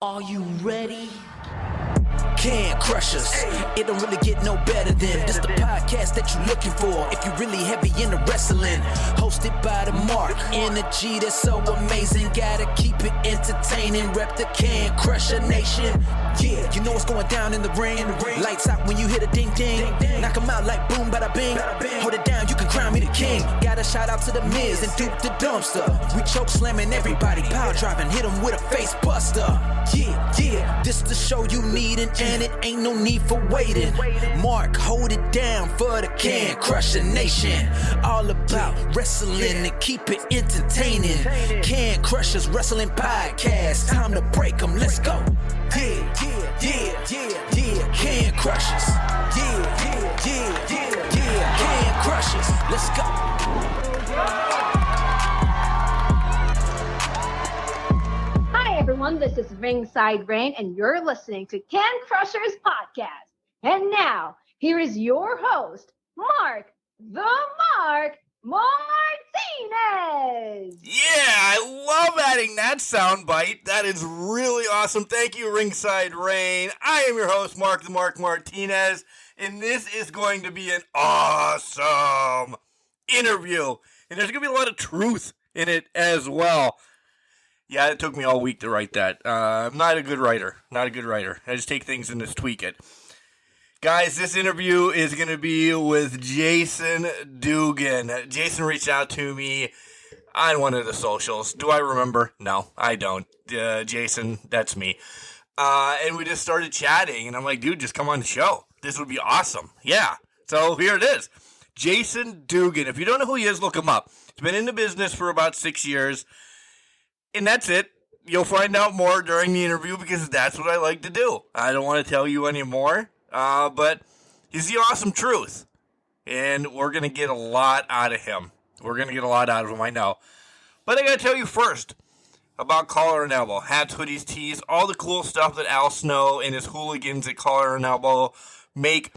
Are you ready? Can crush us. It don't really get no better than this the podcast that you're looking for if you're really heavy into wrestling. Hosted by the Mark. Energy that's so amazing. Gotta keep it entertaining. Rep the Can Crusher Nation. Yeah, you know what's going down in the ring. Lights out when you hit a ding ding. Knock 'em out like boom bada bing. Hold it down, you can crown me the king. Gotta shout out to the Miz and Duke the Dumpster. We choke slamming everybody. Power driving, hit 'em with a face buster. Yeah, this the show you need and it ain't no need for waiting. Mark, hold it down for the Can Crusher Nation. All about wrestling and keep it entertaining. Can Crushers Wrestling Podcast. Time to break 'em, let's go. Yeah, Can Crushers. Yeah, Can Crushers. Let's go. Hi everyone, this is Ringside Rain and you're listening to Can Crushers Podcast. And now, here is your host, Mark the Mark Martinez. Yeah, I love adding that soundbite. That is really awesome. Thank you, Ringside Rain. I am your host, Mark the Mark Martinez, and this is going to be an awesome interview. And there's going to be a lot of truth in it as well. Yeah, it took me all week to write that. I'm not a good writer. I just take things and just tweak it. Guys, this interview is going to be with Jason Dugan. Jason reached out to me on one of the socials. Do I remember? No, I don't. Jason, that's me. And we just started chatting, and I'm like, dude, just come on the show. This would be awesome. Yeah, so here it is. Jason Dugan. If you don't know who he is, look him up. He's been in the business for about 6 years. And that's it. You'll find out more during the interview because that's what I like to do. I don't want to tell you any more, but he's the awesome truth. And we're going to get a lot out of him. I know. But I got to tell you first about Collar and Elbow. Hats, hoodies, tees, all the cool stuff that Al Snow and his hooligans at Collar and Elbow make.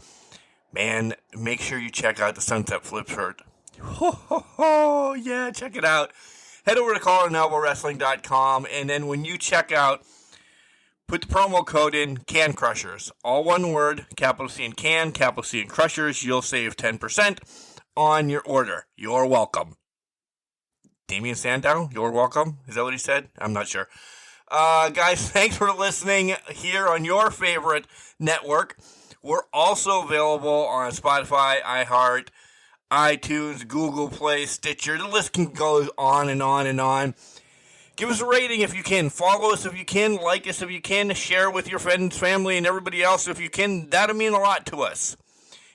Man, make sure you check out the Sunset Flip shirt. Yeah, check it out. Head over to collarandelbowwrestling.com, and then when you check out, put the promo code in, Can Crushers. All one word, capital C in Can, capital C in Crushers. You'll save 10% on your order. You're welcome. Damian Sandow, you're welcome? Is that what he said? I'm not sure. Guys, thanks for listening here on your favorite network. We're also available on Spotify, iHeart, iTunes, Google Play, Stitcher. The list can go on and on and on. Give us a rating if you can. Follow us if you can. Like us if you can. Share with your friends, family, and everybody else if you can. That'll mean a lot to us.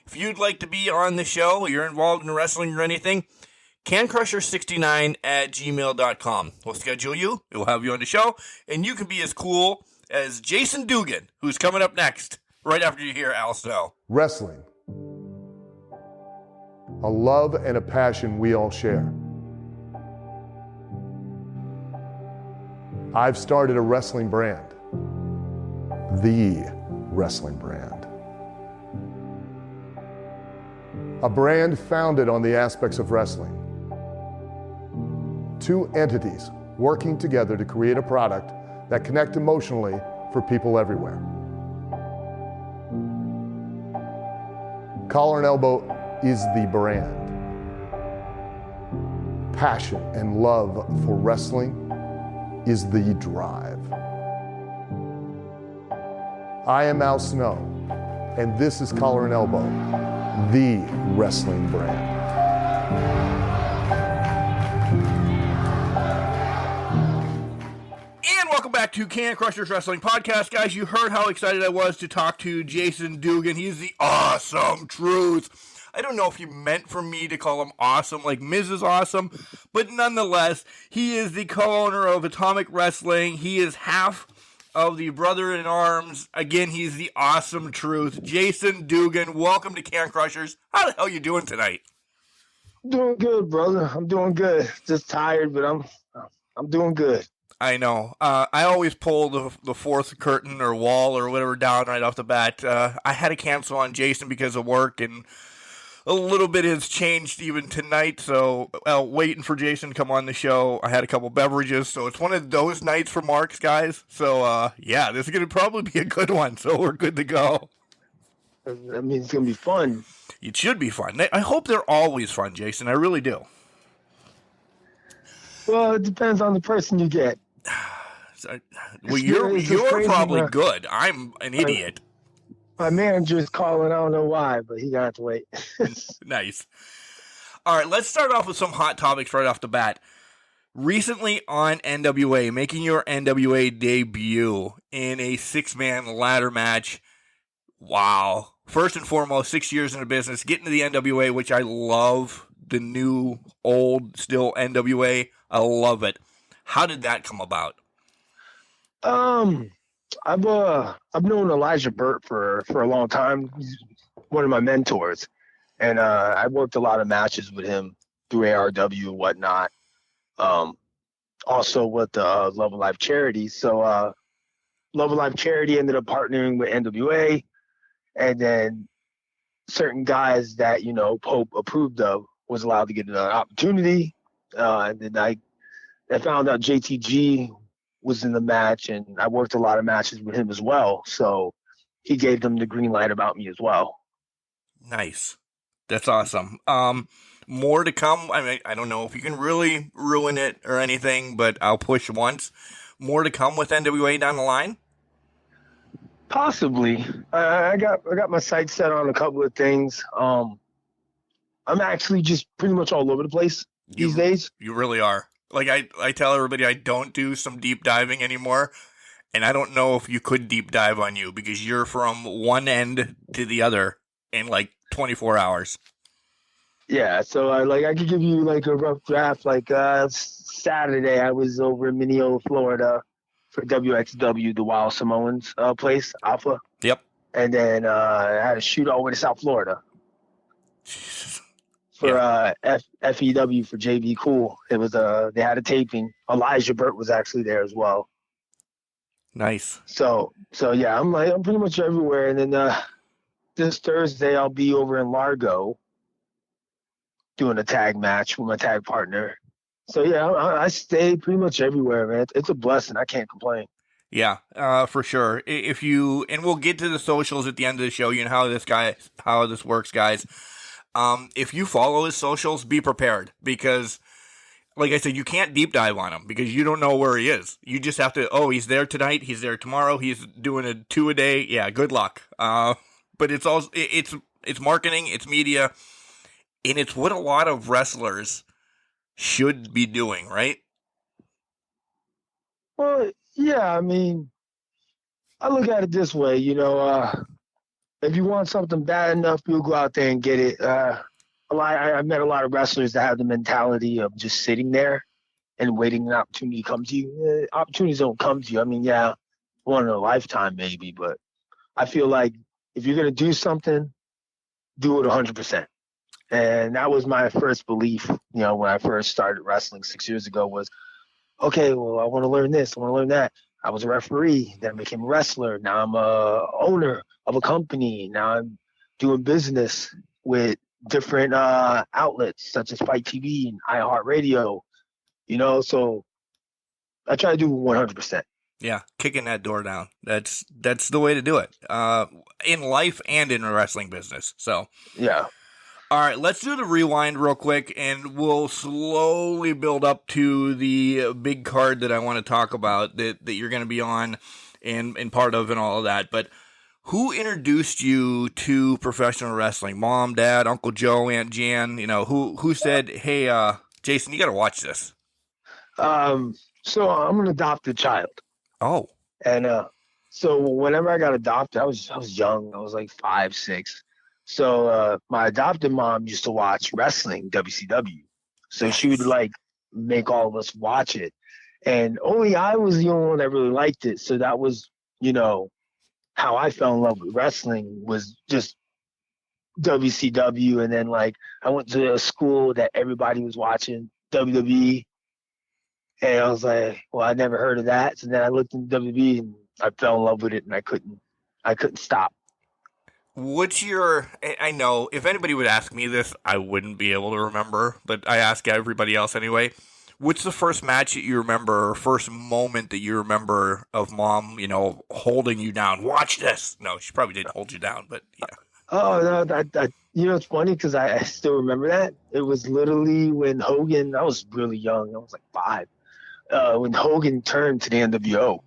If you'd like to be on the show, you're involved in wrestling or anything, cancrusher69@gmail.com. We'll schedule you. We'll have you on the show. And you can be as cool as Jason Dugan, who's coming up next, right after you hear Al Snow. Wrestling. A love and a passion we all share. I've started a wrestling brand. The wrestling brand. A brand founded on the aspects of wrestling. Two entities working together to create a product that connect emotionally for people everywhere. Collar and Elbow is the brand. Passion and love for wrestling is the drive. I am Al Snow, and this is Collar and Elbow, the wrestling brand. And welcome back to Can Crushers Wrestling Podcast. Guys, you heard how excited I was to talk to Jason Dugan. He's the awesome truth. I don't know if he meant for me to call him awesome, like Miz is awesome, but nonetheless, he is the co-owner of Atomic Wrestling. He is half of the Brother-in-Arms. Again, he's the awesome truth. Jason Dugan, welcome to Can Crushers. How the hell you doing tonight? Doing good, brother. I'm doing good. Just tired, but I'm doing good. I know. I always pull the fourth curtain or wall or whatever down right off the bat. I had to cancel on Jason because of work, and a little bit has changed even tonight. So, waiting for Jason to come on the show. I had a couple beverages, so it's one of those nights for Mark's guys. So, yeah, this is going to probably be a good one. So we're good to go. I mean, it's gonna be fun. It should be fun. I hope they're always fun, Jason. I really do. Well, it depends on the person you get. Well, you're crazy, probably good. I'm an idiot. My manager's calling. I don't know why, but he got to wait. Nice. All right, let's start off with some hot topics right off the bat. Recently on NWA, making your NWA debut in a 6-man ladder match. Wow. First and foremost, 6 years in the business, getting to the NWA, which I love. The new, old, still NWA. I love it. How did that come about? I've known Elijah Burt for a long time. He's one of my mentors, and I worked a lot of matches with him through ARW and whatnot. Also with the Love of Life charity. So Love of Life charity ended up partnering with NWA, and then certain guys that Pope approved of was allowed to get an opportunity. And then I found out JTG was in the match, and I worked a lot of matches with him as well. So he gave them the green light about me as well. Nice. That's awesome. More to come. I mean, I don't know if you can really ruin it or anything, but I'll push once. More to come with NWA down the line? Possibly. I got my sights set on a couple of things. I'm actually just pretty much all over the place these days. You really are. Like I tell everybody I don't do some deep diving anymore, and I don't know if you could deep dive on you because you're from one end to the other in like 24 hours. Yeah, so I could give you like a rough draft. Like Saturday, I was over in Minneapolis, Florida for WXW, the Wild Samoans place, Alpha. Yep. And then I had a shoot all the way to South Florida. For FEW for JB Cool. It was they had a taping. Elijah Burt was actually there as well. Nice. So yeah, I'm pretty much everywhere. And then this Thursday I'll be over in Largo doing a tag match with my tag partner. So yeah, I stay pretty much everywhere, man. It's a blessing. I can't complain. Yeah, for sure. And we'll get to the socials at the end of the show. You know how this works, guys. If you follow his socials, be prepared because, like I said, you can't deep dive on him because you don't know where he is. You just have to, he's there tonight, he's there tomorrow, he's doing a 2 a day. Yeah, good luck. But it's also, it's marketing, it's media, and it's what a lot of wrestlers should be doing, right? Well, yeah, I mean, I look at it this way, if you want something bad enough, you'll go out there and get it. I met a lot of wrestlers that have the mentality of just sitting there and waiting an opportunity to come to you. Opportunities don't come to you. I mean, yeah, one in a lifetime maybe, but I feel like if you're going to do something, do it 100%. And that was my first belief, when I first started wrestling 6 years ago was, okay, well, I want to learn this, I want to learn that. I was a referee, then I became a wrestler. Now I'm a owner of a company. Now I'm doing business with different outlets such as Fight TV and iHeartRadio. So I try to do 100%. Yeah, kicking that door down. That's the way to do it. In life and in a wrestling business. So yeah. All right, let's do the rewind real quick, and we'll slowly build up to the big card that I want to talk about that you're going to be on and part of and all of that. But who introduced you to professional wrestling? Mom, Dad, Uncle Joe, Aunt Jan? Who said, hey, Jason, you got to watch this? So I'm an adopted child. Oh. And so whenever I got adopted, I was young. I was like 5, 6. So my adopted mom used to watch wrestling, WCW. So she would make all of us watch it. And only I was the only one that really liked it. So that was, how I fell in love with wrestling was just WCW. And then I went to a school that everybody was watching WWE. And I was like, well, I never heard of that. So then I looked into WWE and I fell in love with it and I couldn't stop. What's your, I know, if anybody would ask me this, I wouldn't be able to remember, but I ask everybody else anyway. What's the first match that you remember, or first moment that you remember of Mom, holding you down? Watch this. No, she probably didn't hold you down, but yeah. Oh, no, it's funny because I still remember that. It was literally when Hogan, I was really young. I was like 5. When Hogan turned to the NWO.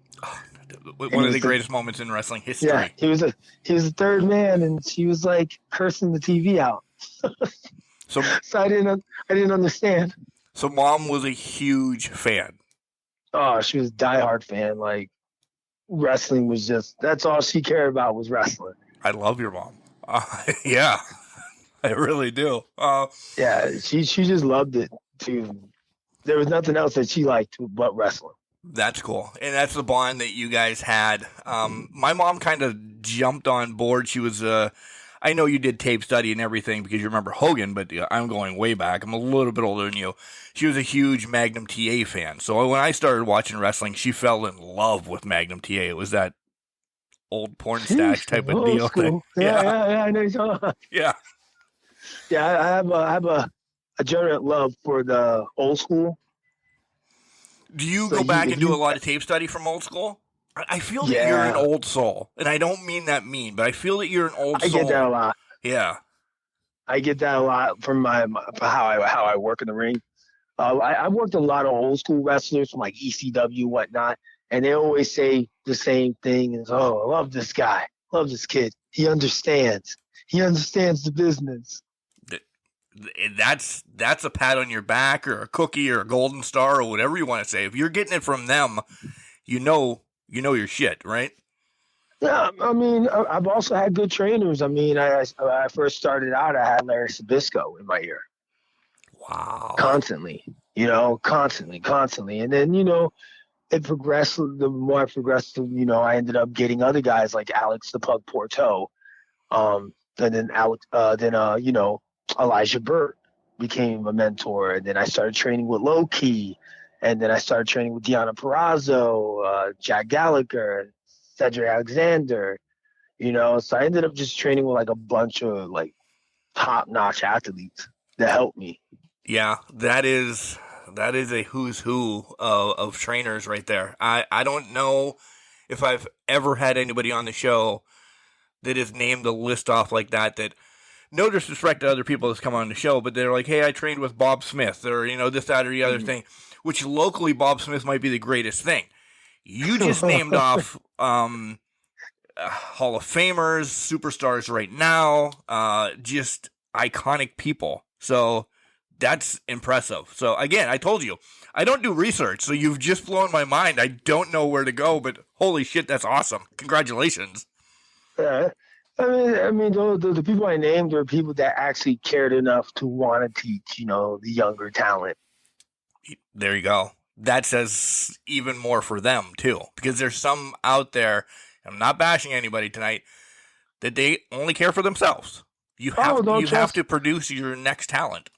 One of the greatest moments in wrestling history. Yeah, he was the third man, and she was like cursing the TV out. So I didn't understand. So Mom was a huge fan. Oh, she was a diehard fan. Like, wrestling was that's all she cared about was wrestling. I love your mom. Yeah, I really do. Yeah, she just loved it too. There was nothing else that she liked but wrestling. That's cool. And that's the bond that you guys had. My mom kind of jumped on board. She was, I know you did tape study and everything because you remember Hogan, but I'm going way back. I'm a little bit older than you. She was a huge Magnum TA fan. So when I started watching wrestling, she fell in love with Magnum TA. It was that old porn stash type of deal thing. Yeah, I know you're talking about. Yeah. Yeah, I have a general love for the old school. Do you go back and do a lot of tape study from old school? I feel that you're an old soul, and I don't mean that mean, but I feel that you're an old soul. I get that a lot. Yeah, I get that a lot from how I work in the ring. I worked a lot of old school wrestlers from like ECW and whatnot, and they always say the same thing: "Is I love this guy, love this kid. He understands. He understands the business." That's a pat on your back or a cookie or a golden star or whatever you want to say. If you're getting it from them, you know your shit, right? Yeah, I mean, I've also had good trainers. I mean, I first started out, I had Larry Sabisco in my ear. Wow. Constantly. And then, it progressed. The more I progressed, I ended up getting other guys like Alex the Pug Porto. And then Elijah Burt became a mentor. And then I started training with Low Key. And then I started training with Deanna Purrazzo, Jack Gallagher, Cedric Alexander, So I ended up just training with like a bunch of like top-notch athletes that helped me. Yeah, that is a who's who of trainers right there. I don't know if I've ever had anybody on the show that has named a list off like that. No disrespect to other people that's come on the show, but they're like, hey, I trained with Bob Smith, or this, that, or the other thing. Which locally, Bob Smith might be the greatest thing. You just named off Hall of Famers, superstars right now, just iconic people. So that's impressive. So again, I told you, I don't do research, so you've just blown my mind. I don't know where to go, but holy shit, that's awesome. Congratulations. I mean, the people I named are people that actually cared enough to want to teach, the younger talent. There you go. That says even more for them, too. Because there's some out there, I'm not bashing anybody tonight, that they only care for themselves. You have to produce your next talent.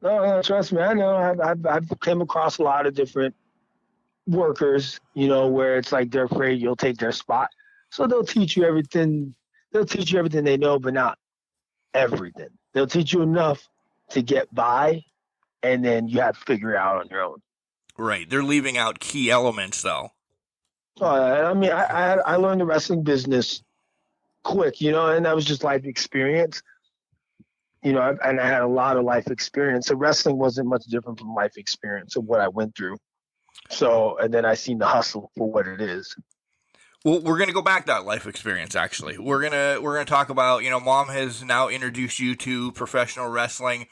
No, trust me. I know. I've come across a lot of different workers, where it's like they're afraid you'll take their spot. So they'll teach you everything. They'll teach you everything they know, but not everything. They'll teach you enough to get by, and then you have to figure it out on your own. Right. They're leaving out key elements, though. I mean, I learned the wrestling business quick, and that was just life experience. And I had a lot of life experience. So wrestling wasn't much different from life experience of what I went through. So, and then I seen the hustle for what it is. Well, we're going to go back to that life experience, actually. We're gonna talk about, Mom has now introduced you to professional wrestling.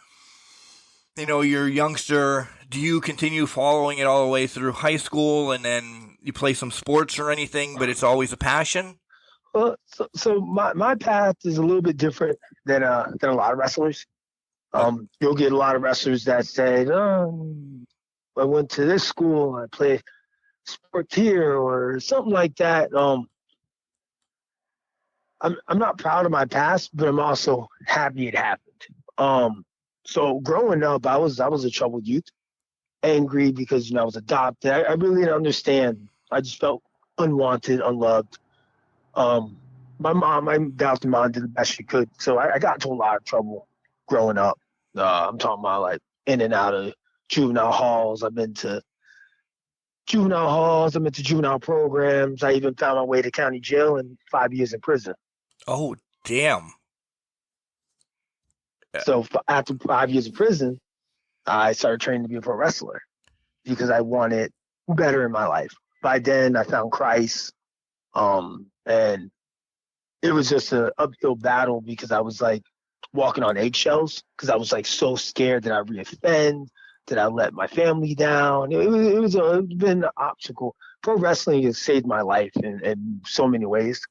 You're a youngster. Do you continue following it all the way through high school, and then you play some sports or anything, but it's always a passion? Well, so my path is a little bit different than a lot of wrestlers. You'll get a lot of wrestlers that say, "Oh, I went to this school, I played sport here," or something like that. I'm not proud of my past, but I'm also happy it happened. So growing up, I was a troubled youth, angry because I was adopted. I really didn't understand. I just felt unwanted, unloved. my adopted mom did the best she could. So I got into a lot of trouble growing up. I'm talking about like in and out of juvenile halls. I've been to juvenile halls. I've been to juvenile programs. I even found my way to county jail and 5 years in prison. Oh, damn. So after 5 years in prison, I started training to be a pro wrestler because I wanted better in my life. By then, I found Christ, and it was just an uphill battle because I was like walking on eggshells because I was like so scared that I reoffend, that I let my family down. It's been an obstacle. Pro wrestling has saved my life in so many ways.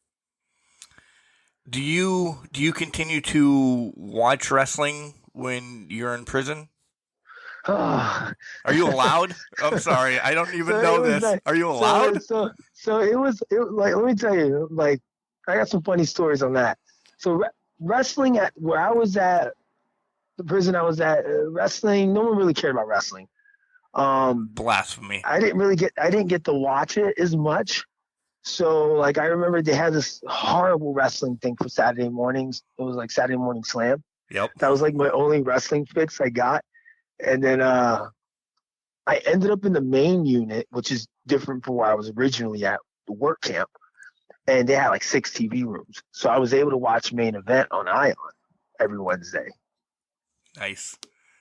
Do you continue to watch wrestling when you're in prison? Are you allowed? I'm sorry, I don't even know this. Like, are you allowed? So it was like, let me tell you, like, I got some funny stories on that. So wrestling at where I was at, the prison I was at, wrestling, no one really cared about wrestling. Blasphemy. I didn't get to watch it as much. So like I remember they had this horrible wrestling thing for Saturday mornings. It was like Saturday Morning Slam. Yep. That was like my only wrestling fix I got. And then I ended up in the main unit, which is different from where I was originally at, the work camp. And they had like 6 TV rooms. So I was able to watch Main Event on Ion every Wednesday. Nice.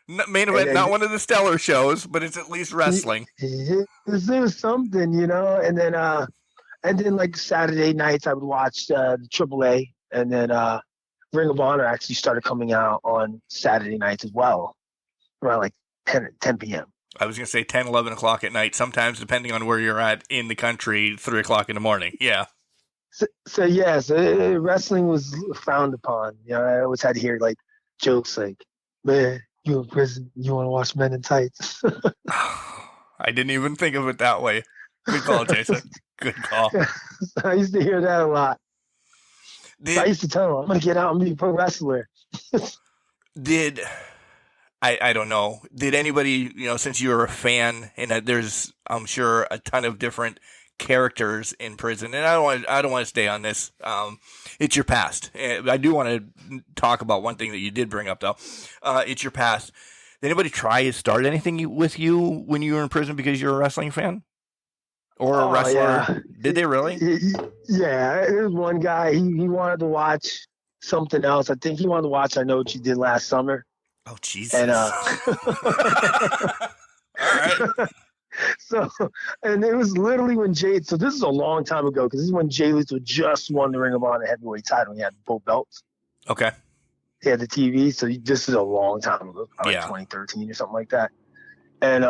Main Event, not one of the stellar shows, but it's at least wrestling. It was something, you know. And then like Saturday nights, I would watch the AAA. And then Ring of Honor actually started coming out on Saturday nights as well, around like 10 p.m. I was going to say 10, 11 o'clock at night, sometimes depending on where you're at in the country, 3 o'clock in the morning. Yeah. So wrestling was frowned upon. You know, I always had to hear like jokes like, man, you in prison, you want to watch Men in Tights. I didn't even think of it that way. Good call, Jason. Good call. So I used to hear that a lot. I used to tell them, I'm going to get out and be a pro wrestler. I don't know. Did anybody, you know, since you're a fan, and there's, I'm sure, a ton of different characters in prison, and I don't want to stay on this. It's your past. I do want to talk about one thing that you did bring up, though. It's your past. Did anybody try to start anything with you when you were in prison because you're a wrestling fan? Or a wrestler? Yeah. Did they really? Yeah, there was one guy, he wanted to watch something else. I think he wanted to watch I Know What You Did Last Summer. Oh, Jesus. And, all right. So, and it was literally when so this is a long time ago, because this is when Jay Lethal just won the Ring of Honor heavyweight title. He had both belts. Okay. He had the TV, so this is a long time ago, like 2013 or something like that. And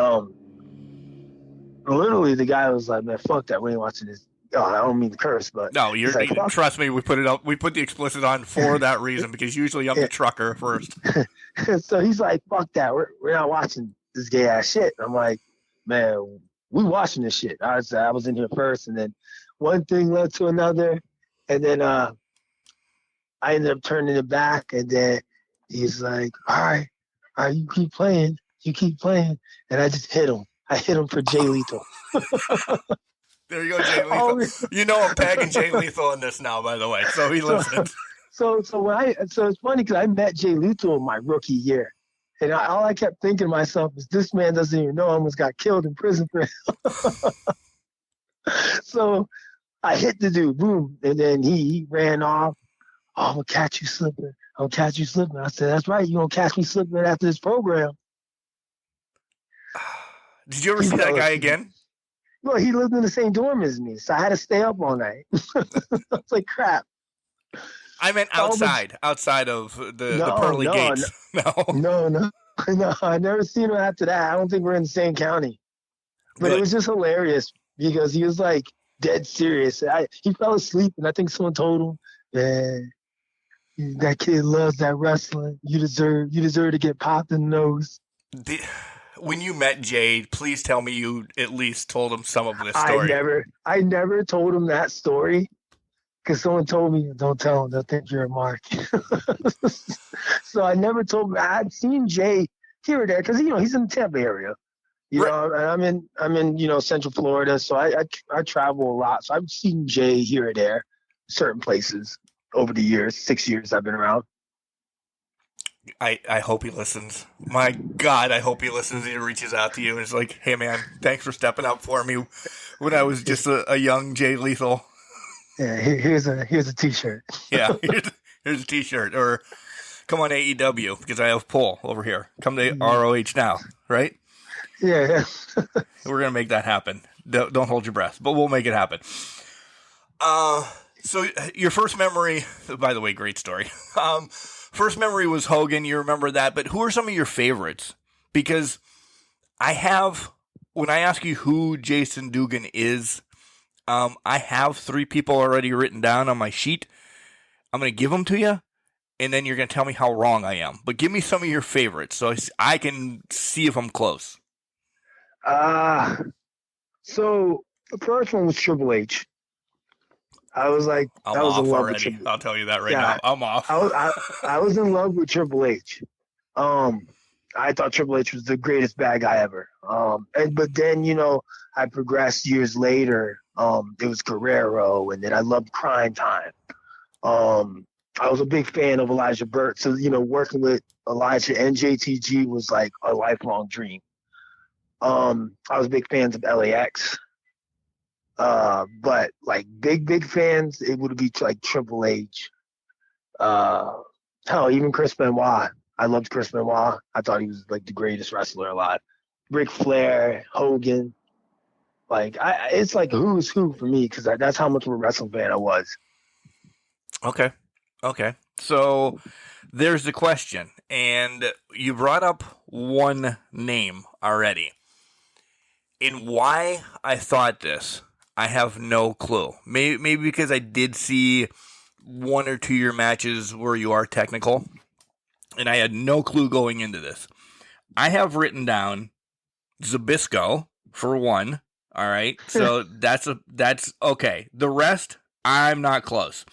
literally the guy was like, man, fuck that, we ain't watching this. Oh, I don't mean to curse, but no, trust me, we put it up. We put the explicit on for that reason, because usually I'm the trucker first. So he's like, fuck that, we're not watching this gay ass shit. I'm like, man, we watching this shit. I was in here first, and then one thing led to another, and then I ended up turning it back, and then he's like, all right, you keep playing, and I just hit him. I hit him for Jay Lethal. There you go, Jay Lethal. You know I'm tagging Jay Lethal in this now, by the way, so he listens. So it's funny because I met Jay Lethal in my rookie year. And all I kept thinking to myself is, this man doesn't even know I almost got killed in prison for him. So I hit the dude, boom. And then he ran off. Oh, I'm going to catch you slipping. I said, that's right. You're going to catch me slipping after this program. Did you ever see that guy again? Well, he lived in the same dorm as me, so I had to stay up all night. It's like crap. I meant outside of the pearly gates. No. I never seen him after that. I don't think we're in the same county. But It was just hilarious because he was like dead serious. He fell asleep, and I think someone told him, man, that kid loves that wrestling. You deserve to get popped in the nose. When you met Jay, please tell me you at least told him some of this story. I never told him that story. Because someone told me, don't tell him, they'll think you're a mark. So I never told him. I'd seen Jay here or there, because he's in the Tampa area. You know, and I'm in Central Florida, so I travel a lot. So I've seen Jay here or there, certain places. over the years, 6 years I've been around. I hope he listens. My God, I hope he listens and he reaches out to you and is like, hey, man, thanks for stepping up for me when I was just a young Jay Lethal. Yeah, here's a T-shirt. Yeah, here's a T-shirt. Or come on AEW because I have pull over here. Come to ROH now, right? Yeah. We're going to make that happen. Don't hold your breath, but we'll make it happen. So your first memory, by the way, great story. First memory was Hogan. You remember that, but who are some of your favorites? Because when I ask you who Jason Dugan is, I have 3 people already written down on my sheet. I'm going to give them to you, and then you're going to tell me how wrong I am. But give me some of your favorites so I can see if I'm close. So the first one was Triple H. I was like, I'm I was off in love already. with Triple H. I'll tell you that now. I'm off. I was in love with Triple H. I thought Triple H was the greatest bad guy ever. But then, I progressed years later. It was Guerrero, and then I loved Crime Time. I was a big fan of Elijah Burke. So, working with Elijah and JTG was like a lifelong dream. I was big fans of LAX. But like big fans, it would be like Triple H. Hell, even Chris Benoit. I loved Chris Benoit. I thought he was like the greatest wrestler alive. Ric Flair, Hogan. Like it's like who's who for me because that's how much of a wrestling fan I was. Okay. So there's the question, and you brought up one name already. And why I thought this, I have no clue. Maybe because I did see 1 or 2 of your matches where you are technical, and I had no clue going into this. I have written down Zbyszko for 1. All right, so that's okay. The rest, I'm not close.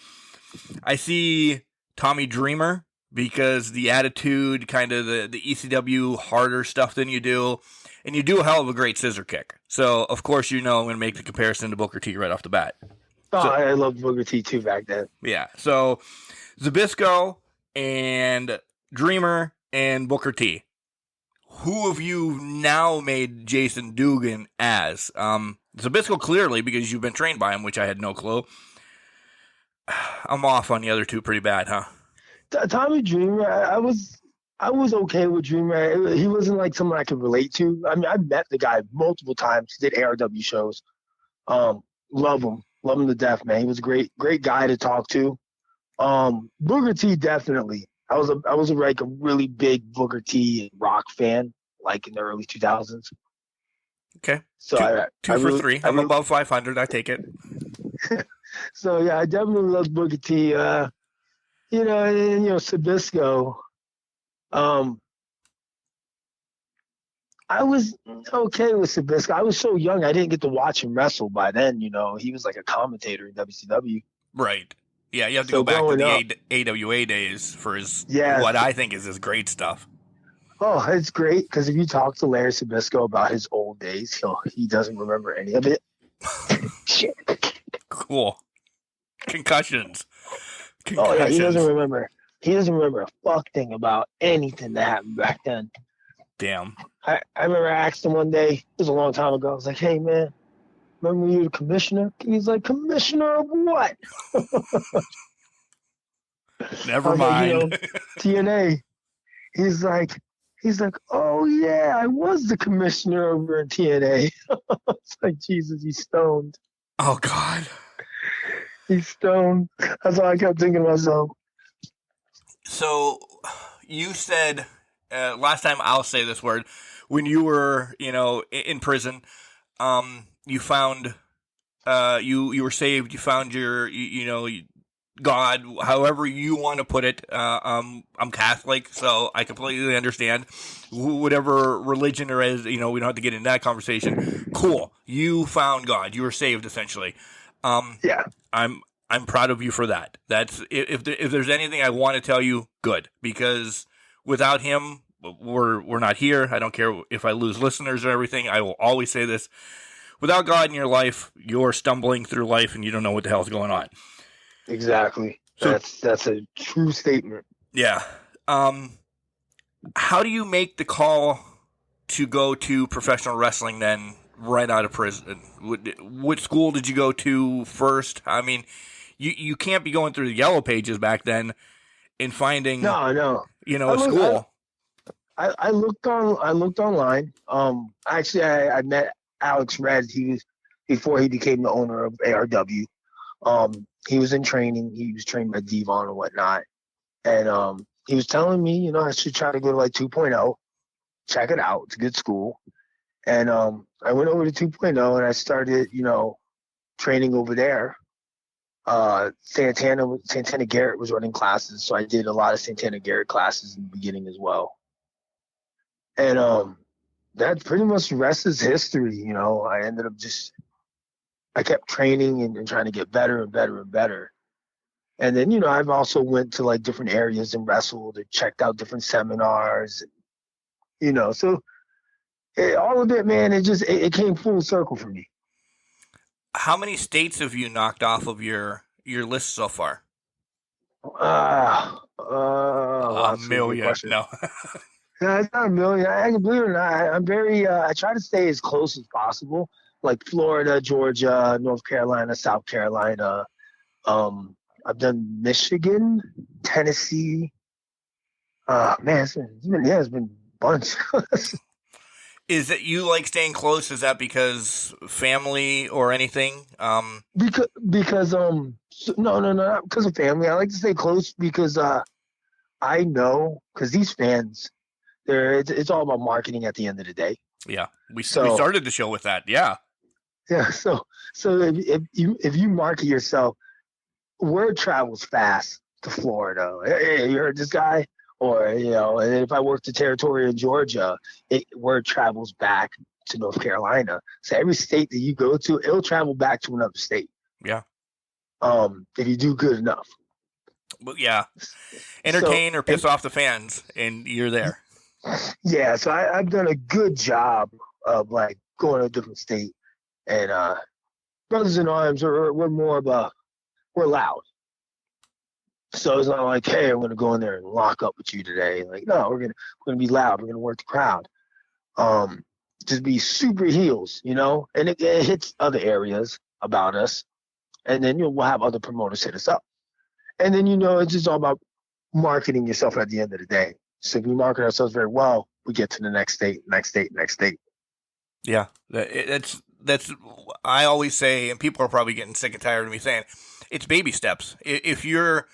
I see Tommy Dreamer because the attitude, kind of the ECW harder stuff than you do. And you do a hell of a great scissor kick. So, of course, I'm going to make the comparison to Booker T right off the bat. Oh, I loved Booker T too back then. Yeah. So, Zbyszko and Dreamer and Booker T. Who have you now made Jason Dugan as? Zbyszko clearly because you've been trained by him, which I had no clue. I'm off on the other 2 pretty bad, huh? Tommy Dreamer, I was okay with Dreamer. He wasn't like someone I could relate to. I mean, I met the guy multiple times. Did ARW shows. Love him to death, man. He was a great guy to talk to. Booker T definitely. I was like a really big Booker T rock fan, like in the early 2000s. Okay. So two for 3. I'm above 500. I take it. So yeah, I definitely love Booker T. And Zbyszko. I was okay with Zbyszko. I was so young, I didn't get to watch him wrestle by then. He was like a commentator in WCW. Right. Yeah, you have to go back to the AWA days for what I think is his great stuff. Oh, it's great because if you talk to Larry Zbyszko about his old days, he doesn't remember any of it. Shit. Cool. Concussions. Oh yeah, he doesn't remember. He doesn't remember a fuck thing about anything that happened back then. Damn. I remember I asked him one day, it was a long time ago, I was like, hey man, remember when you were the commissioner? He's like, commissioner of what? Never mind. Like, TNA. He's like, oh yeah, I was the commissioner over in TNA. It's like, Jesus, he's stoned. Oh God. He's stoned. That's all I kept thinking to myself. So you said last time, I'll say this word, when you were, in prison, you found, you were saved, you found your, God, however you want to put it. I'm Catholic, so I completely understand whatever religion there is, we don't have to get into that conversation. Cool. You found God. You were saved essentially. Yeah. I'm proud of you for that. That's if there's anything I want to tell you, good, because without him, we're not here. I don't care if I lose listeners or everything. I will always say this: without God in your life, you're stumbling through life and you don't know what the hell's going on. Exactly. So That's a true statement. yeah. How do you make the call to go to professional wrestling then right out of prison? Which school did you go to first? I mean, you can't be going through the yellow pages back then and finding No. a school. I looked online. Actually, I met Alex Red. Before he became the owner of ARW. He was in training. He was trained by Devon and whatnot. And he was telling me, I should try to go to like 2.0. Check it out. It's a good school. And I went over to 2.0 and I started, training over there. Santana Garrett was running classes, so I did a lot of Santana Garrett classes in the beginning as well. And that pretty much the rest is history. I ended up I kept training and trying to get better and better and better. And then, I've also went to like different areas and wrestled and checked out different seminars, so all of it, man, it came full circle for me. How many states have you knocked off of your list so far? A million. No. No, it's not a million. I can believe it or not. I'm very, I try to stay as close as possible, like Florida, Georgia, North Carolina, South Carolina. I've done Michigan, Tennessee. Man, it's been a bunch. Is that you like staying close? Is that because family or anything? Because no, not because of family. I like to stay close because I know because these fans, it's all about marketing at the end of the day. Yeah, we started the show with that. Yeah. So if you market yourself, word travels fast to Florida. Hey, you heard this guy? Or, and if I work the territory in Georgia, word travels back to North Carolina. So every state that you go to, it'll travel back to another state. Yeah. If you do good enough. But yeah. Entertain or piss off the fans, and you're there. Yeah, so I've done a good job of like going to a different state. And Brothers in Arms, we're more of we're loud. So it's not like, hey, I'm going to go in there and lock up with you today. Like, no, we're gonna be loud. We're gonna work the crowd. Just be super heels, and it hits other areas about us. And then we'll have other promoters hit us up. And then it's just all about marketing yourself at the end of the day. So if we market ourselves very well, we get to the next state. Yeah, that's I always say, and people are probably getting sick and tired of me saying, it's baby steps. If you're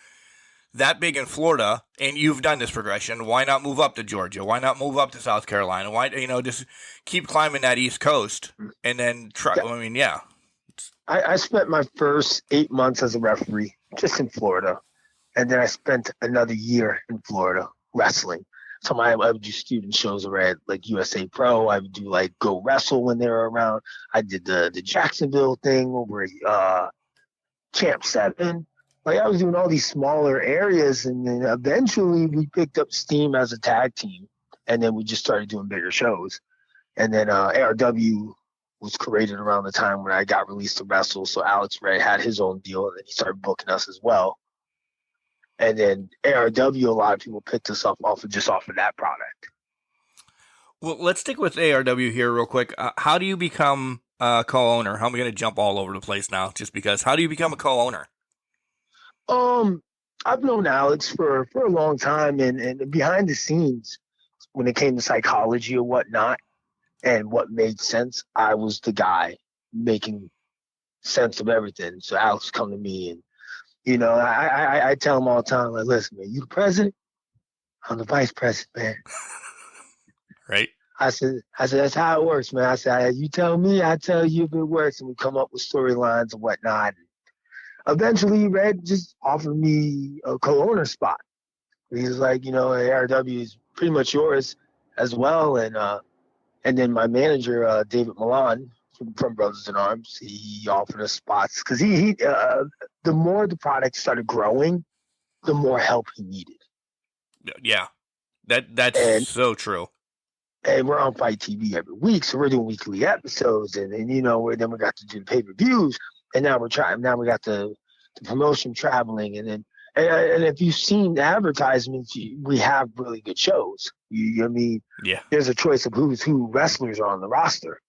that big in Florida and you've done this progression, why not move up to Georgia? Why not move up to South Carolina? Why, just keep climbing that East Coast and then try. I mean, yeah. I spent my first 8 months as a referee just in Florida. And then I spent another year in Florida wrestling. So I would do student shows at like USA Pro. I would do like Go Wrestle when they were around. I did the Jacksonville thing over at Champ 7. Like I was doing all these smaller areas, and then eventually we picked up steam as a tag team, and then we just started doing bigger shows. And then ARW was created around the time when I got released to wrestle, so Alex Ray had his own deal, and then he started booking us as well. And then ARW, a lot of people picked us up off of that product. Well, let's stick with ARW here real quick. How do you become a co-owner? I'm going to jump all over the place now, just because. How do you become a co-owner? I've known Alex for a long time, and behind the scenes, when it came to psychology or whatnot, and what made sense, I was the guy making sense of everything. So Alex come to me, and I tell him all the time, like, listen, man, you the president, I'm the vice president, man. Right. I said, that's how it works, man. I said, you tell me, I tell you if it works, and we come up with storylines and whatnot. Eventually, Red just offered me a co-owner spot. He was like, ARW is pretty much yours as well. And then my manager, David Milan from Brothers in Arms, he offered us spots because the more the product started growing, the more help he needed. Yeah, that's so true. And we're on Fight TV every week, so we're doing weekly episodes, and then we got to do the pay-per-views. And now we got the promotion traveling, and And if you've seen the advertisements, we have really good shows. I mean, Yeah. there's a choice of who's who wrestlers are on the roster.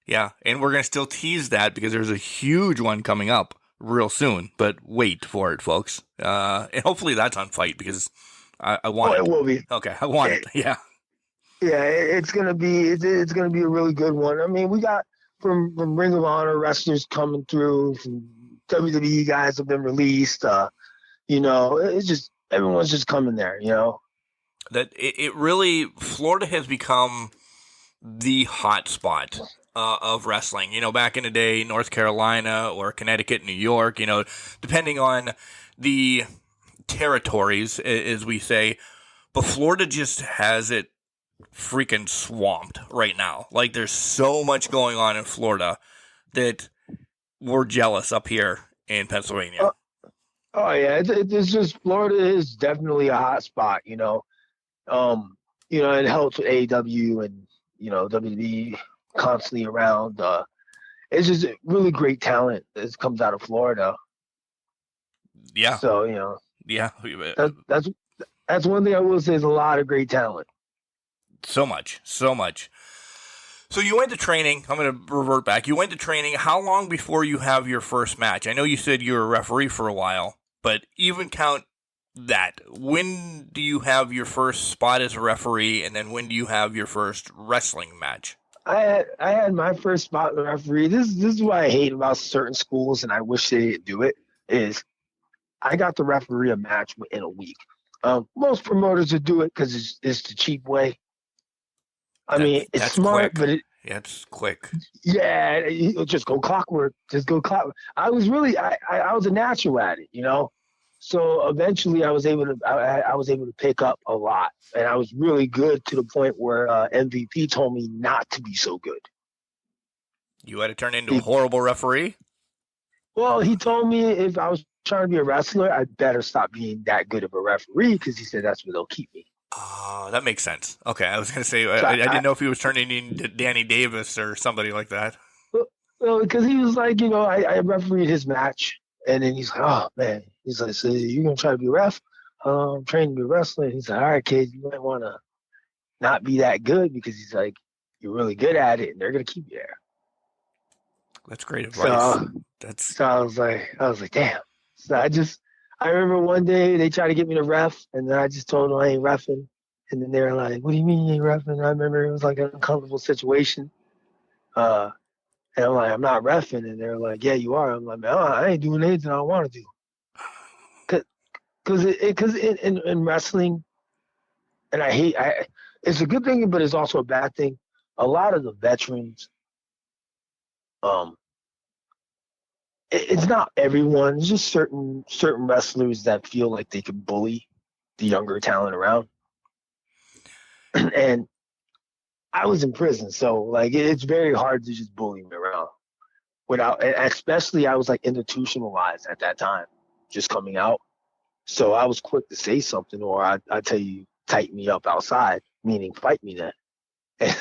Yeah, and we're going to still tease that because there's a huge one coming up real soon, but wait for it, folks. And hopefully that's on Fight because I want it. It will be. Okay, I want it. Yeah. Yeah, it's gonna be a really good one. I mean, we got from Ring of Honor wrestlers coming through, from WWE guys have been released. It's just everyone's just coming there. That it really, Florida has become the hot spot of wrestling. Back in the day, North Carolina or Connecticut, New York, depending on the territories, as we say. But Florida just has it freaking swamped right now. Like, there's so much going on in Florida that we're jealous up here in Pennsylvania. Oh yeah, it's just Florida is definitely a hot spot. It helps with AEW and WWE constantly around. It's just really great talent that comes out of Florida. Yeah. So Yeah. that's one thing I will say is a lot of great talent. So much. So you went to training. I'm going to revert back. You went to training. How long before you have your first match? I know you said you were a referee for a while, but even count that. When do you have your first spot as a referee, and then when do you have your first wrestling match? I had my first spot as a referee. This is what I hate about certain schools, and I wish they didn't do it, is I got to referee a match in a week. Most promoters would do it because it's the cheap way. I mean, it's smart, quick. but it's quick. Yeah, just go clockwork. I was a natural at it, So eventually, I was able to pick up a lot, and I was really good to the point where MVP told me not to be so good. You had to turn into a horrible referee? Well, he told me if I was trying to be a wrestler, I better stop being that good of a referee because he said that's where they'll keep me. Oh, that makes sense. Okay, I was going to say, I didn't know if he was turning into Danny Davis or somebody like that. Well, because he was like, I refereed his match, and then he's like, oh, man. He's like, so you're going to try to be a ref? I'm trained to be a wrestler. He's like, all right, kid, you might want to not be that good because he's like, you're really good at it, and they're going to keep you there. That's great advice. So I was like, damn. So I remember one day they tried to get me to ref, and then I just told them I ain't reffing. And then they were like, what do you mean you ain't reffing? I remember it was like an uncomfortable situation. And I'm like, I'm not reffing. And they're like, yeah, you are. I'm like, man, I ain't doing anything I want to do. Because in wrestling, and it's a good thing, but it's also a bad thing. A lot of the veterans, it's not everyone. It's just certain wrestlers that feel like they can bully the younger talent around. And I was in prison, so like it's very hard to just bully me around especially I was like institutionalized at that time, just coming out. So I was quick to say something, or I tell you, tighten me up outside, meaning fight me then.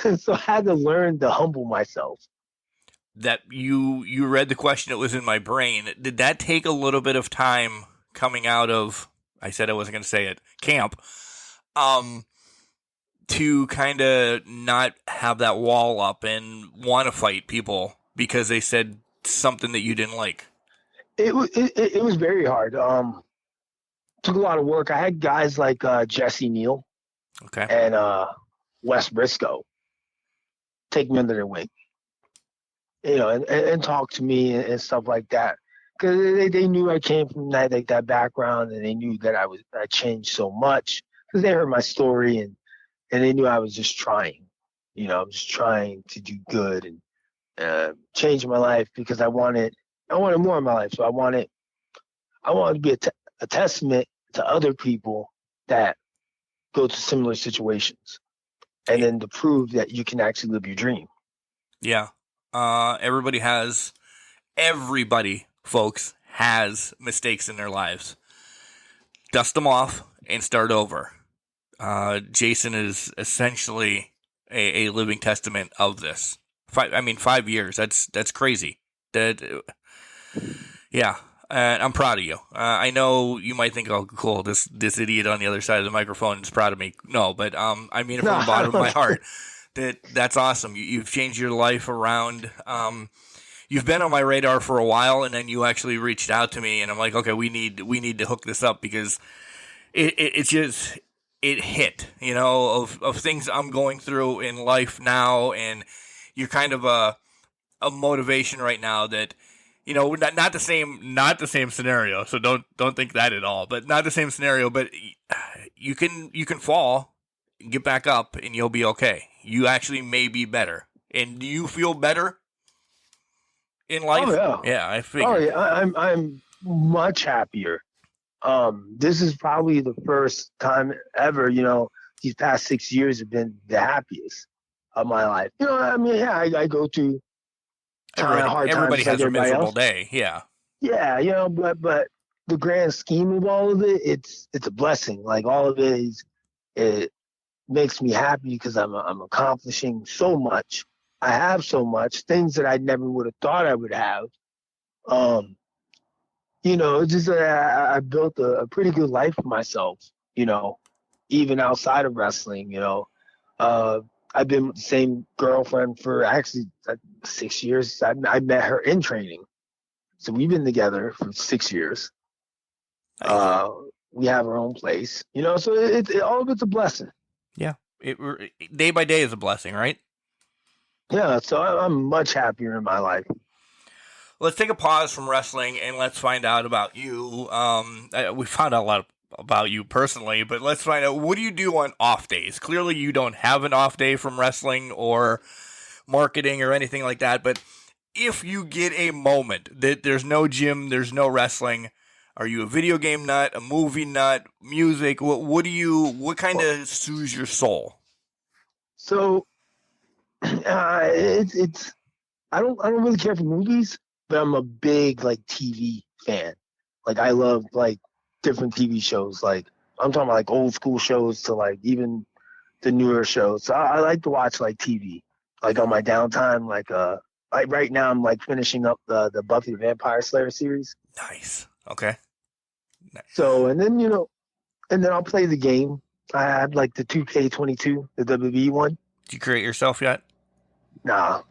And so I had to learn to humble myself. That you read the question that was in my brain. Did that take a little bit of time coming out of, I said I wasn't going to say it, camp, to kind of not have that wall up and want to fight people because they said something that you didn't like? It was very hard. Took a lot of work. I had guys like Jesse Neal, okay, and Wes Briscoe take me under their wing, and talk to me and stuff like that, because they knew I came from that background, and they knew that I changed so much because they heard my story, and they knew I was just trying. I'm just trying to do good and change my life because I wanted more in my life. So I wanted to be a testament to other people that go to similar situations, and then to prove that you can actually live your dream. Yeah. Everybody, folks, has mistakes in their lives. Dust them off and start over. Jason is essentially a living testament of this. 5 years. That's crazy. Yeah. and I'm proud of you. I know you might think, oh, cool, this idiot on the other side of the microphone is proud of me. No, but I mean it from the bottom of my heart. That's awesome. You've changed your life around. You've been on my radar for a while, and then you actually reached out to me, and I'm like, okay, we need to hook this up because it hit, of things I'm going through in life now, and you're kind of a motivation right now that, not the same scenario. So don't think that at all, but not the same scenario, but you can fall, get back up, and you'll be okay. You actually may be better. And do you feel better in life? Oh, yeah. Yeah, I figured. Oh, yeah. I'm much happier. This is probably the first time ever, these past 6 years have been the happiest of my life. I go through hard times. Everybody has a miserable else. day. Yeah. Yeah, but the grand scheme of all of it, it's a blessing. Like all of it makes me happy because I'm accomplishing so much. I have so much things that I never would have thought I would have. It's just I built a pretty good life for myself. Even outside of wrestling. I've been with the same girlfriend for actually 6 years. I met her in training, so we've been together for 6 years. Nice. We have our own place. So all of it's a blessing. Yeah. Day by day is a blessing, right? Yeah, so I'm much happier in my life. Let's take a pause from wrestling and let's find out about you. We found out a lot about you personally, but let's find out, what do you do on off days? Clearly you don't have an off day from wrestling or marketing or anything like that, but if you get a moment that there's no gym, there's no wrestling, are you a video game nut, a movie nut, music? What kind of soothes your soul? So it's I don't really care for movies, but I'm a big TV fan. I love different TV shows. I'm talking about old school shows to even the newer shows. So I like to watch TV. On my downtime, right now I'm finishing up the Buffy the Vampire Slayer series. Nice. Okay. Nice. So and then I'll play the game. I have the 2K22, the WWE one. Did you create yourself yet? Nah.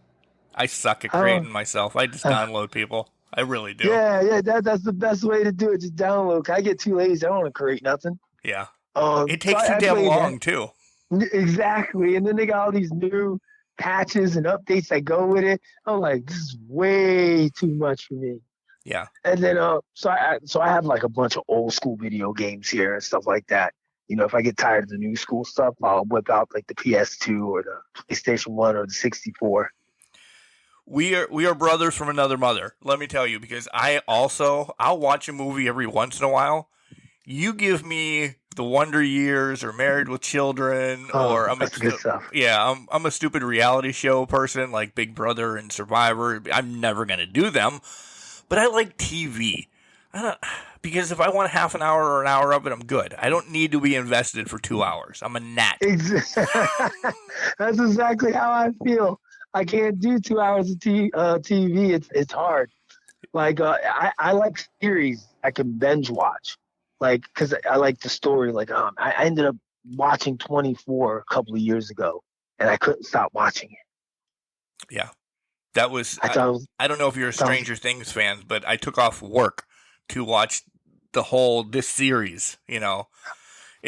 I suck at creating myself. I just download people. I really do. Yeah, that's the best way to do it. Just download. I get too lazy. I don't want to create nothing. Yeah. It takes too damn long, too. Exactly. And then they got all these new patches and updates that go with it. I'm like, this is way too much for me. Yeah. And then, so I have a bunch of old school video games here and stuff like that. If I get tired of the new school stuff, I'll whip out the PS2 or the PlayStation 1 or the 64. We are brothers from another mother. Let me tell you, because I'll watch a movie every once in a while. You give me the Wonder Years or Married with Children, or I'm a stupid reality show person like Big Brother and Survivor. I'm never gonna do them, but I like TV. Because if I want half an hour or an hour of it, I'm good. I don't need to be invested for 2 hours. I'm a gnat. That's exactly how I feel. I can't do 2 hours of TV. It's hard. I like series I can binge watch. Because I like the story. I ended up watching 24 a couple of years ago, and I couldn't stop watching it. Yeah. That was, I don't know if you're a Stranger Things fan, but I took off work to watch this series, and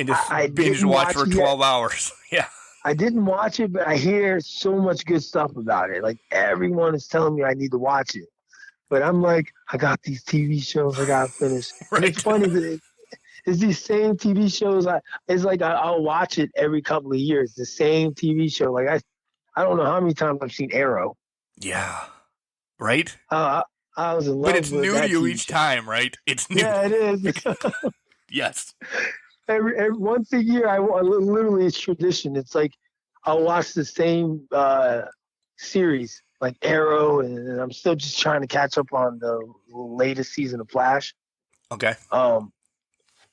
just binge watch for 12 hours. Yeah. I didn't watch it, but I hear so much good stuff about it. Everyone is telling me I need to watch it. But I'm like, I got these TV shows I got to finish. Right. It's funny that it's these same TV shows. I'll watch it every couple of years. The same TV show. I don't know how many times I've seen Arrow. Yeah. Right? I was in love But it's with new that to you TV each show. time, right? It's new. Yeah, it is. Yes. Every once a year, literally it's tradition. It's I'll watch the same series, like Arrow, and I'm still just trying to catch up on the latest season of Flash. Okay. And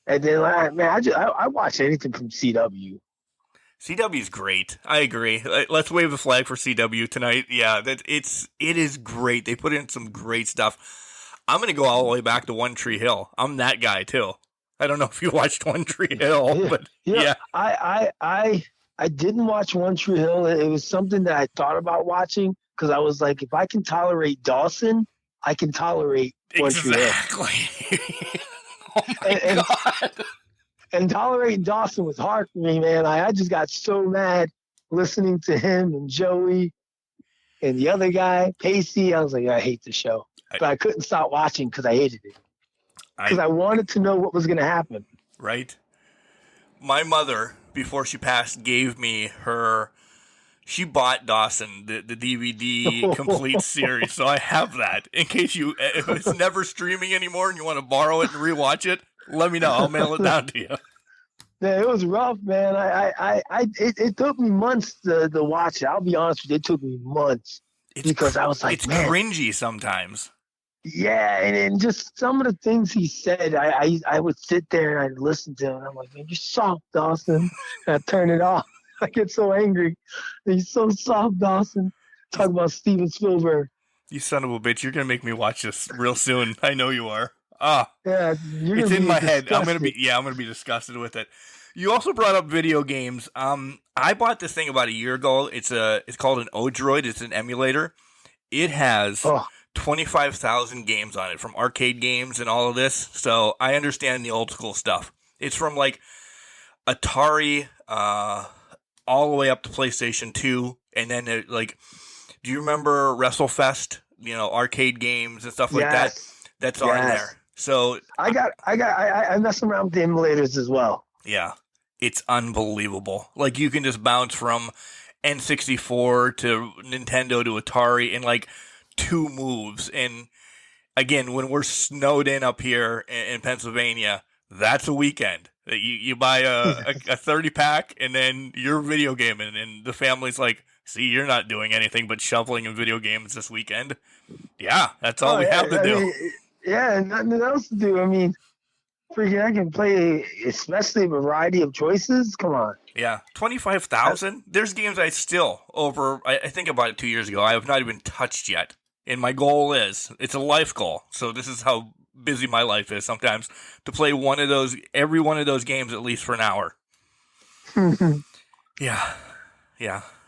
then I watch anything from CW. CW's great. I agree. Let's wave the flag for CW tonight. Yeah, it is great. They put in some great stuff. I'm going to go all the way back to One Tree Hill. I'm that guy too. I don't know if you watched One Tree Hill, but yeah. I didn't watch One Tree Hill. It was something that I thought about watching because I was like, if I can tolerate Dawson, I can tolerate One Tree Hill. Exactly. Oh my God. And tolerating Dawson was hard for me, man. I just got so mad listening to him and Joey and the other guy, Pacey. I was like, I hate the show. But I couldn't stop watching because I hated it. Because I wanted to know what was going to happen. Right. My mother, before she passed, gave me she bought Dawson, the DVD complete series. So I have that. In case if it's never streaming anymore and you want to borrow it and rewatch it, let me know. I'll mail it down to you. Yeah, it was rough, man. It took me months to watch it. I'll be honest with you, it took me months because I was like, it's man, cringy sometimes. Yeah, and just some of the things he said, I would sit there and I'd listen to him, and I'm like, man, you're soft, Dawson. And I turn it off. I get so angry. He's so soft, Dawson. Talk about Steven Spielberg. You son of a bitch! You're gonna make me watch this real soon. I know you are. Yeah, it's in my head. I'm gonna be disgusted with it. You also brought up video games. I bought this thing about a year ago. It's called an Odroid. It's an emulator. It has 25,000 games on it, from arcade games and all of this. So I understand the old school stuff. It's from like Atari, all the way up to PlayStation 2, and then do you remember WrestleFest? Arcade games and stuff like that. That's on there. So I mess around with the emulators as well. Yeah, it's unbelievable. Like you can just bounce from N64 to Nintendo to Atari in like 2 moves. And again, when we're snowed in up here in Pennsylvania, that's a weekend. You buy a 30-pack and then you're video gaming, and the family's like, see, you're not doing anything but shoveling in video games this weekend. Yeah, that's all we have to do. Yeah, and nothing else to do. I mean, freaking, I can play, especially a variety of choices. Come on. Yeah, 25,000. There's games I think about it 2 years ago, I have not even touched yet. And my goal it's a life goal. So this is how busy my life is sometimes, to play every one of those games at least for an hour. Yeah.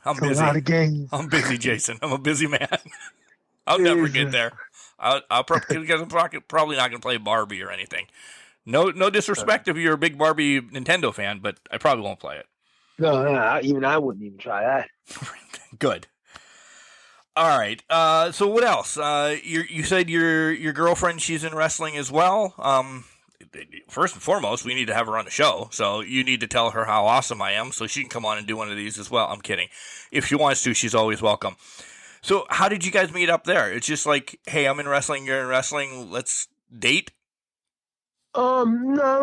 I'm busy. A lot of games. I'm busy, Jason. I'm a busy man. I'll never get there. I'll probably not going to play Barbie or anything. No disrespect if you're a big Barbie Nintendo fan, but I probably won't play it. No, even I wouldn't even try that. Good. All right. So what else? You said your girlfriend, she's in wrestling as well. First and foremost, we need to have her on the show. So you need to tell her how awesome I am so she can come on and do one of these as well. I'm kidding. If she wants to, she's always welcome. So how did you guys meet up there? It's just like, hey, I'm in wrestling, you're in wrestling, let's date? No,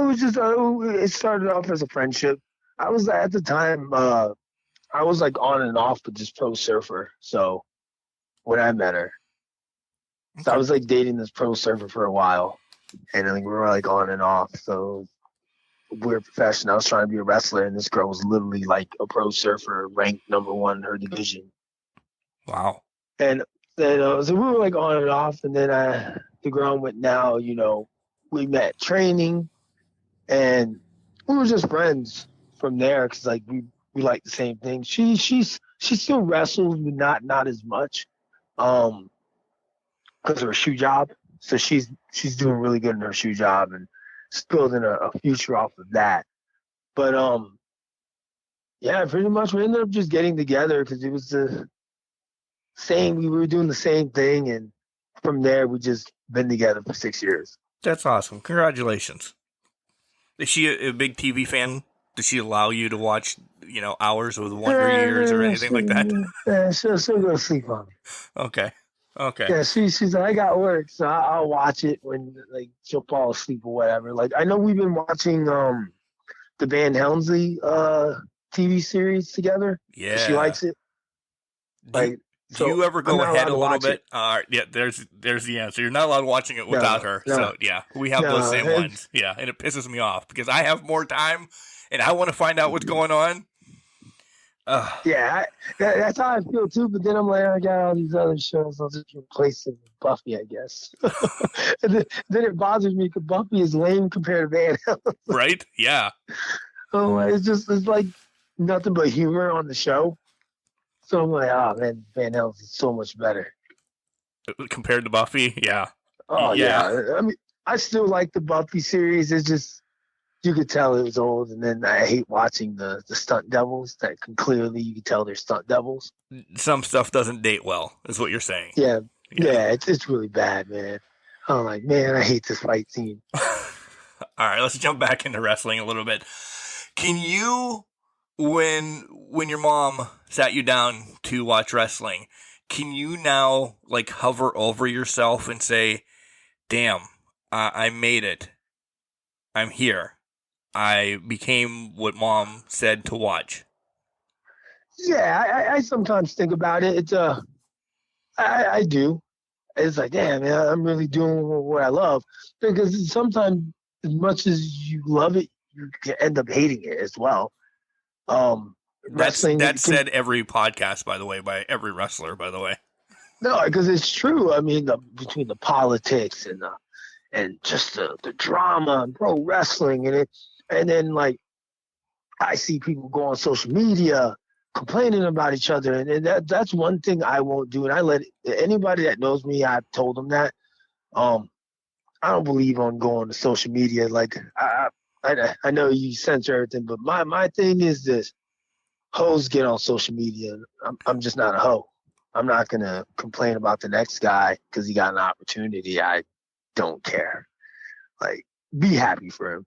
it was just, it started off as a friendship. I was, at the time, I was like on and off with this pro surfer. So when I met her, so I was like dating this pro surfer for a while, and like we were like on and off. So we're professional. I was trying to be a wrestler, and this girl was literally like a pro surfer, ranked #1 in her division. Wow. And then so we were like on and off, and then the girl went now. We met training, and we were just friends from there because like we like the same thing. She still wrestles, but not as much, because of her shoe job. So she's doing really good in her shoe job and building a future off of that. But yeah, pretty much we ended up just getting together because it was the same. We were doing the same thing, and from there we just been together for 6 years. That's awesome. Congratulations. Is she a big TV fan? Does she allow you to watch, Hours with Wonder Years or anything like that? Yeah, she'll go to sleep on me. Okay. Yeah, she's like, I got work, so I'll watch it when like she'll fall asleep or whatever. Like I know we've been watching the Van Helmsley TV series together. Yeah, she likes it. Do you ever go ahead a little bit? Yeah, there's the answer. You're not allowed watching it without her. No. So yeah, we have those same ones. Yeah, and it pisses me off because I have more time and I want to find out what's going on. Yeah, that's how I feel too. But then I'm like, I got all these other shows. I'll just replace it with Buffy, I guess. And then it bothers me because Buffy is lame compared to Van Halen. Right? Yeah. Oh, it's like nothing but humor on the show. So I'm like, oh man, Van Halen is so much better. Compared to Buffy, yeah. Oh yeah. I mean, I still like the Buffy series. It's just you could tell it was old, and then I hate watching the stunt devils. That can clearly you can tell they're stunt devils. Some stuff doesn't date well, is what you're saying. Yeah, it's really bad, man. I'm like, man, I hate this fight scene. All right, let's jump back into wrestling a little bit. Can you, when your mom sat you down to watch wrestling, can you now like hover over yourself and say, damn, I made it. I'm here. I became what mom said to watch. Yeah, I sometimes think about it. It's I do. It's like, damn, man, I'm really doing what I love. Because sometimes, as much as you love it, you can end up hating it as well. Wrestling. That's said every podcast, by the way, by every wrestler, by the way. No, because it's true. I mean, between the politics and just the drama and pro wrestling and then like I see people go on social media complaining about each other, and that's one thing I won't do. And I let anybody that knows me, I've told them that. I don't believe on going to social media. Like I know you censor everything, but my thing is this: hoes get on social media. I'm just not a hoe. I'm not gonna complain about the next guy because he got an opportunity. I don't care. Like, be happy for him.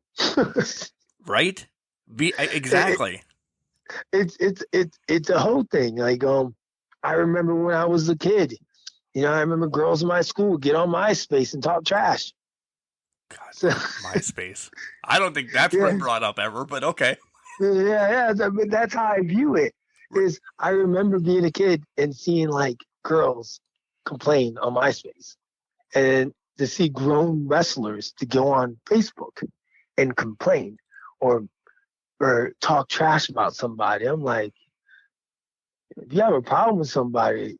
Right? Exactly. It's a whole thing. Like, I remember when I was a kid. You know, I remember girls in my school get on MySpace and talk trash. God, MySpace. I don't think that's been brought up ever, but okay. Yeah. That's how I view it. Is I remember being a kid and seeing like girls complain on MySpace, and to see grown wrestlers to go on Facebook and complain or talk trash about somebody. I'm like, if you have a problem with somebody,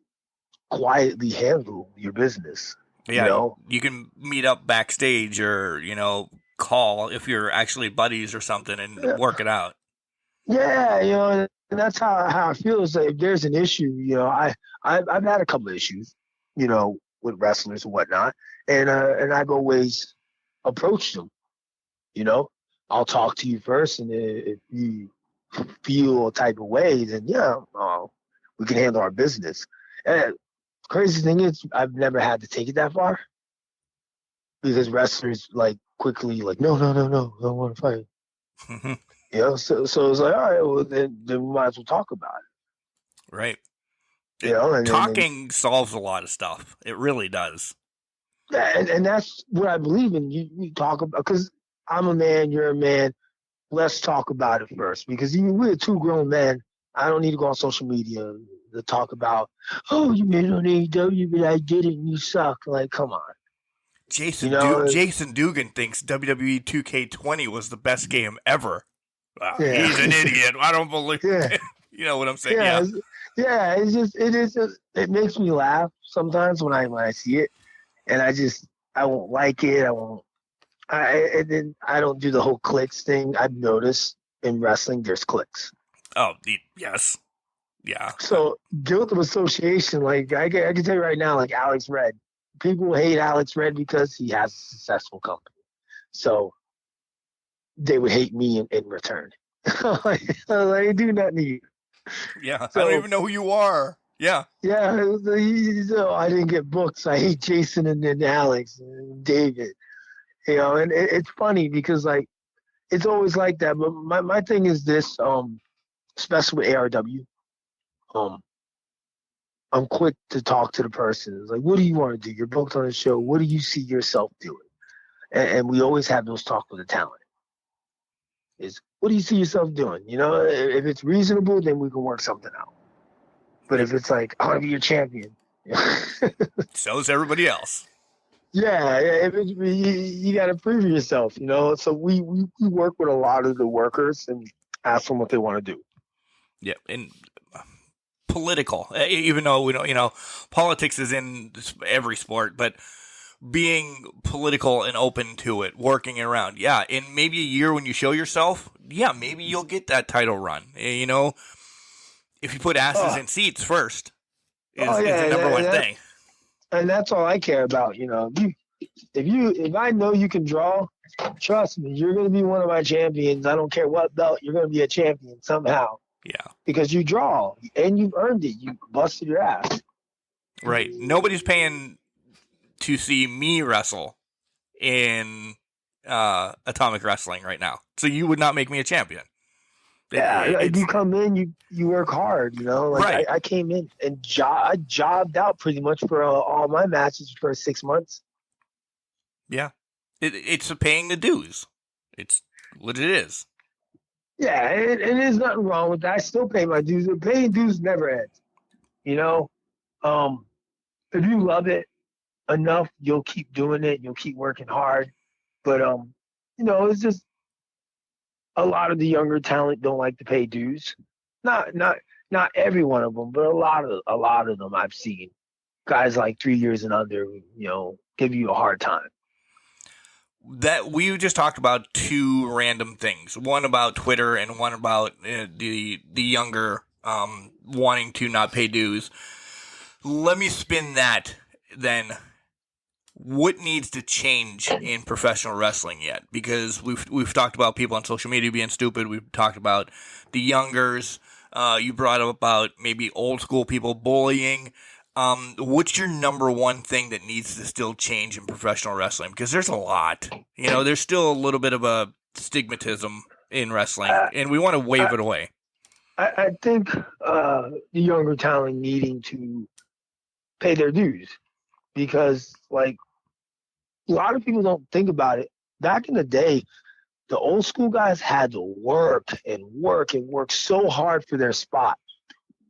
quietly handle your business. Yeah, you know? You can meet up backstage or, call if you're actually buddies or something and work it out. Yeah, and that's how I feel. Is like if there's an issue, I've had a couple of issues, with wrestlers and whatnot, and I've always approached them. I'll talk to you first, and if you feel a type of way, then we can handle our business. And crazy thing is, I've never had to take it that far because wrestlers like quickly like, no, I don't want to fight. So it's like, all right, well then we might as well talk about it. Right. And talking solves a lot of stuff. It really does. Yeah, and that's what I believe in. You talk about, because I'm a man, you're a man. Let's talk about it first, because we're two grown men. I don't need to go on social media to talk about, oh, you made it on AEW, but I did it and you suck. Like, come on. Jason Dugan thinks WWE 2K20 was the best game ever. Wow, yeah. He's an idiot. I don't believe it. You know what I'm saying? Yeah. It makes me laugh sometimes when I see it, and I won't like it. And then I don't do the whole clicks thing. I've noticed in wrestling there's clicks. Oh, yes. Yeah. So guilt of association, like I can tell you right now, like Alex Red. People hate Alex Red because he has a successful company. So they would hate me in return. Like, I do not need. Yeah, so, I don't even know who you are. Yeah. Yeah, I didn't get booked, so I hate Jason and then Alex and David. And it's funny because, like, it's always like that. But my thing is this, especially with ARW, I'm quick to talk to the person. It's like, what do you want to do? You're booked on a show. What do you see yourself doing? And we always have those talks with the talent. Is what do you see yourself doing? If it's reasonable, then we can work something out. But if it's like, I want to be your champion. So's everybody else. Yeah, you got to prove yourself, So we work with a lot of the workers and ask them what they want to do. Yeah, and political, even though we don't, politics is in every sport, but being political and open to it, working around. Yeah, in maybe a year when you show yourself, yeah, maybe you'll get that title run. If you put asses in seats first is the number one thing. And that's all I care about. If I know you can draw, trust me, you're going to be one of my champions. I don't care what belt, you're going to be a champion somehow. Yeah. Because you draw and you've earned it. You busted your ass. Right. Nobody's paying to see me wrestle in Atomic Wrestling right now. So you would not make me a champion. Yeah, you come in, you work hard, right. I came in and I jobbed out pretty much for all my matches for 6 months. Yeah. It's paying the dues. It's what it is. Yeah, and there's nothing wrong with that. I still pay my dues. Paying dues never ends. If you love it enough, you'll keep doing it. You'll keep working hard. But it's just a lot of the younger talent don't like to pay dues. Not every one of them, but a lot of them I've seen. Guys like 3 years and under, give you a hard time. That we just talked about two random things. One about Twitter and one about the younger wanting to not pay dues. Let me spin that then. What needs to change in professional wrestling yet? Because we've talked about people on social media being stupid. We've talked about the youngers. You brought up about maybe old school people bullying. What's your number one thing that needs to still change in professional wrestling? Because there's a lot. There's still a little bit of a stigmatism in wrestling, and we want to wave it away. I think the younger talent needing to pay their dues because, a lot of people don't think about it. Back in the day, the old school guys had to work and work and work so hard for their spot.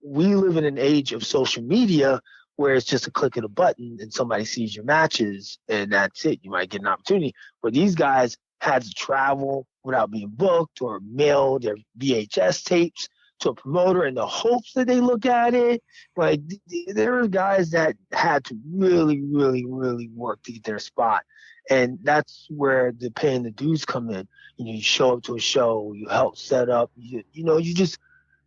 We live in an age of social media where it's just a click of a button and somebody sees your matches and that's it. You might get an opportunity. But these guys had to travel without being booked or mail their VHS tapes to a promoter in the hopes that they look at it. There were guys that had to really, really, really work to get their spot. And that's where the paying the dues come in. You show up to a show, you help set up, you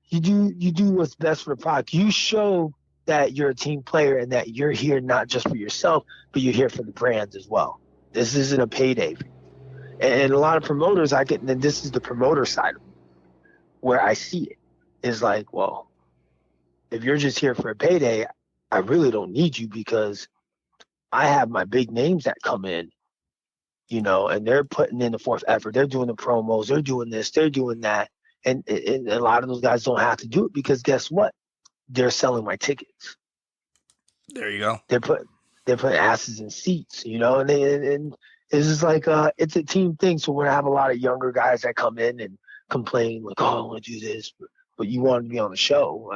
do what's best for the product. You show that you're a team player and that you're here not just for yourself, but you're here for the brands as well. This isn't a payday. And a lot of promoters and this is the promoter side of it, where I see it, is well, if you're just here for a payday, I really don't need you because I have my big names that come in, and they're putting in the fourth effort. They're doing the promos. They're doing this. They're doing that. And a lot of those guys don't have to do it because guess what? They're selling my tickets. There you go. They're putting asses in seats, and it's just it's a team thing. So we're gonna have a lot of younger guys that come in and complain oh, I want to do this, but you want to be on the show.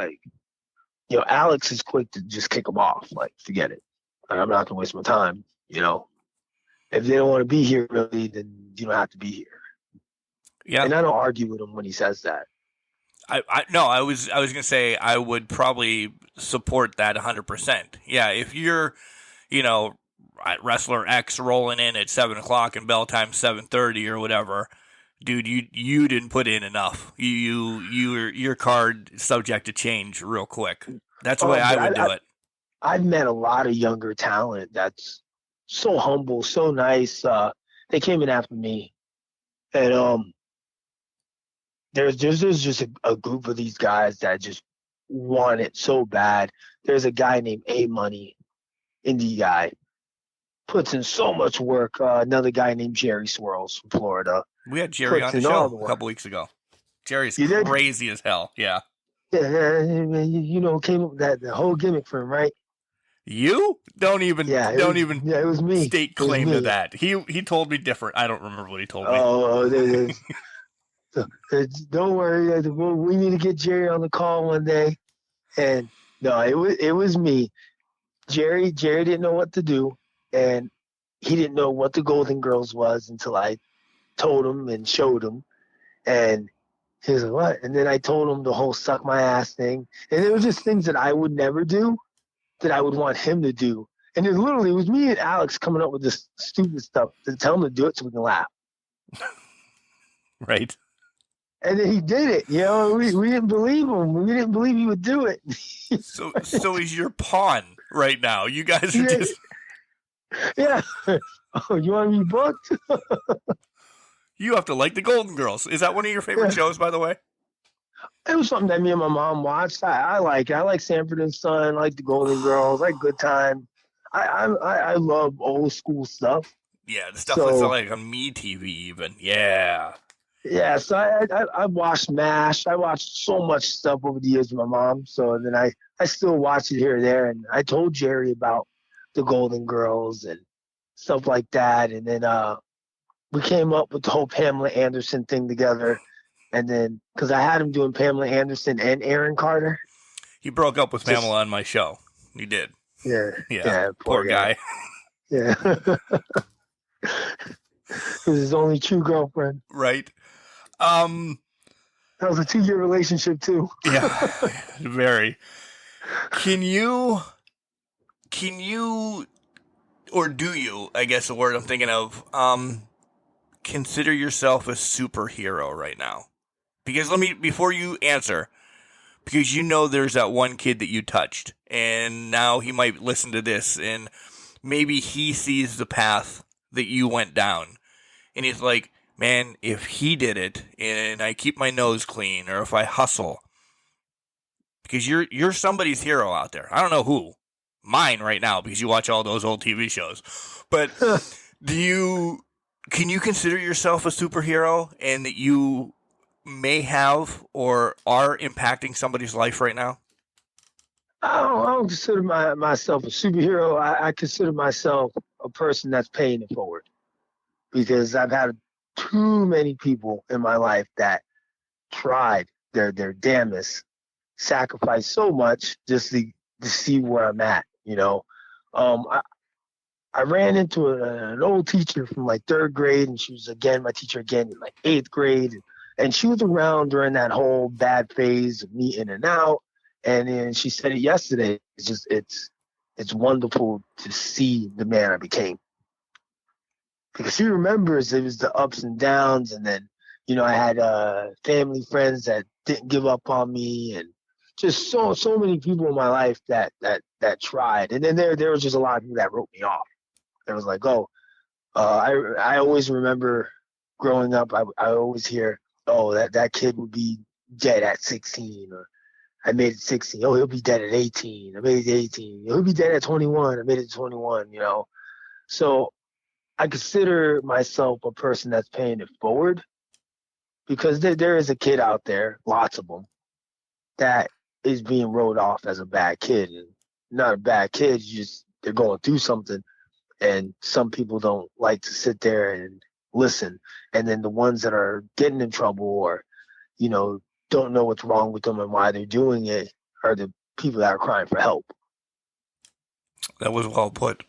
Alex is quick to just kick them off. Forget it. I'm not gonna waste my time. If they don't want to be here, really, then you don't have to be here. Yeah. And I don't argue with him when he says that. I was gonna say I would probably support that 100%. Yeah, if you're, wrestler X rolling in at 7:00 and bell time 7:30 or whatever, dude, you didn't put in enough. Your card is subject to change real quick. That's the way I would do it. I've met a lot of younger talent that's so humble, so nice. They came in after me, and there's just a group of these guys that just want it so bad. There's a guy named A-Money, indie guy, puts in so much work. Another guy named Jerry Swirlz from Florida. We had Jerry on the show a couple weeks ago. Jerry's crazy as hell. Yeah. Yeah, came up with the whole gimmick for him, right? You don't even it was me. State claim to that. He told me different. I don't remember what he told me. Oh, don't worry. We need to get Jerry on the call one day. And no, it was me. Jerry didn't know what to do, and he didn't know what the Golden Girls was until I told him and showed him. And He was like, what? And then I told him the whole suck my ass thing. And it was just things that I would never do that I would want him to do. And it literally was me and Alex coming up with this stupid stuff to tell him to do it so we can laugh. Right. And then he did it. You know, we didn't believe him. We didn't believe he would do it. So he's your pawn right now. You guys are just... Yeah. Oh, you want to be booked? You have to like the Golden Girls. Is that one of your favorite shows, by the way? It was something that me and my mom watched. I like it. I like Sanford and Son. I like the Golden Girls. I like Good Time. I love old school stuff. Yeah, the stuff that's like on MeTV even. Yeah. Yeah, so I watched MASH. I watched so much stuff over the years with my mom. So then I still watch it here and there. And I told Jerry about the Golden Girls and stuff like that. And then we came up with the whole Pamela Anderson thing together. And then, because I had him doing Pamela Anderson and Aaron Carter. He broke up with Pamela on my show. He did. Yeah, poor guy. Yeah. It was his only true girlfriend. Right. That was a 2-year relationship too. Yeah, very. Can you, or do you, I guess the word I'm thinking of, consider yourself a superhero right now? Because before you answer, because you know there's that one kid that you touched, and now he might listen to this, and maybe he sees the path that you went down, and he's like, man, if he did it, and I keep my nose clean, or if I hustle, because you're somebody's hero out there. I don't know who. Mine right now, because you watch all those old TV shows. But can you consider yourself a superhero, and that you may have or are impacting somebody's life right now? I don't consider myself a superhero. I consider myself a person that's paying it forward, because I've had too many people in my life that tried their damnedest, sacrificed so much just to see where I'm at. You know, I ran into an old teacher from like 3rd grade, and she was again my teacher again in like 8th grade, and she was around during that whole bad phase of me in and out. And then she said it yesterday. It's wonderful to see the man I became, because she remembers it was the ups and downs, and then, you know, I had family friends that didn't give up on me, and just so many people in my life that tried. And then there was just a lot of people that wrote me off. It was like, I always remember growing up, I always hear, that kid would be dead at 16, or I made it 16. Oh, he'll be dead at 18. I made it 18. He'll be dead at 21. I made it 21, you know. So I consider myself a person that's paying it forward, because there is a kid out there, lots of them, that is being wrote off as a bad kid. And not a bad kid, they're going through something, and some people don't like to sit there and listen. And then the ones that are getting in trouble, or, you know, don't know what's wrong with them and why they're doing it, are the people that are crying for help. That was well put.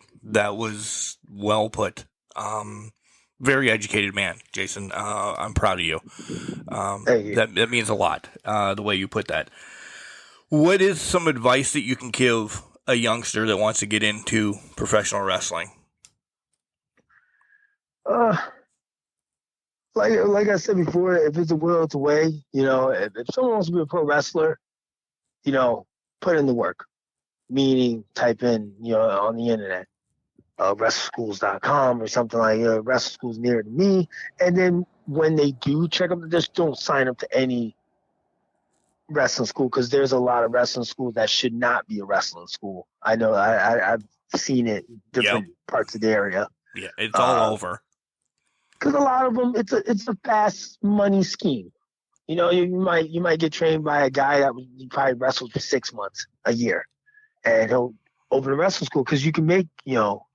Very educated man, Jason. I'm proud of you. Thank you. That means a lot, the way you put that. What is some advice that you can give a youngster that wants to get into professional wrestling? Like I said before, if it's a will, it's a way. You know, if someone wants to be a pro wrestler, you know, put in the work. Meaning, type in, you know, on the internet, wrestleschools.com or something like wrestle schools near to me. And then when they do check up, just don't sign up to any wrestling school, because there's a lot of wrestling schools that should not be a wrestling school. I know I've seen it in different parts of the area. Yeah, it's all over. Because a lot of them, it's a fast money scheme. You know, you might get trained by a guy that probably wrestled for 6 months, a year, and he'll open a wrestling school, because you can make, you know,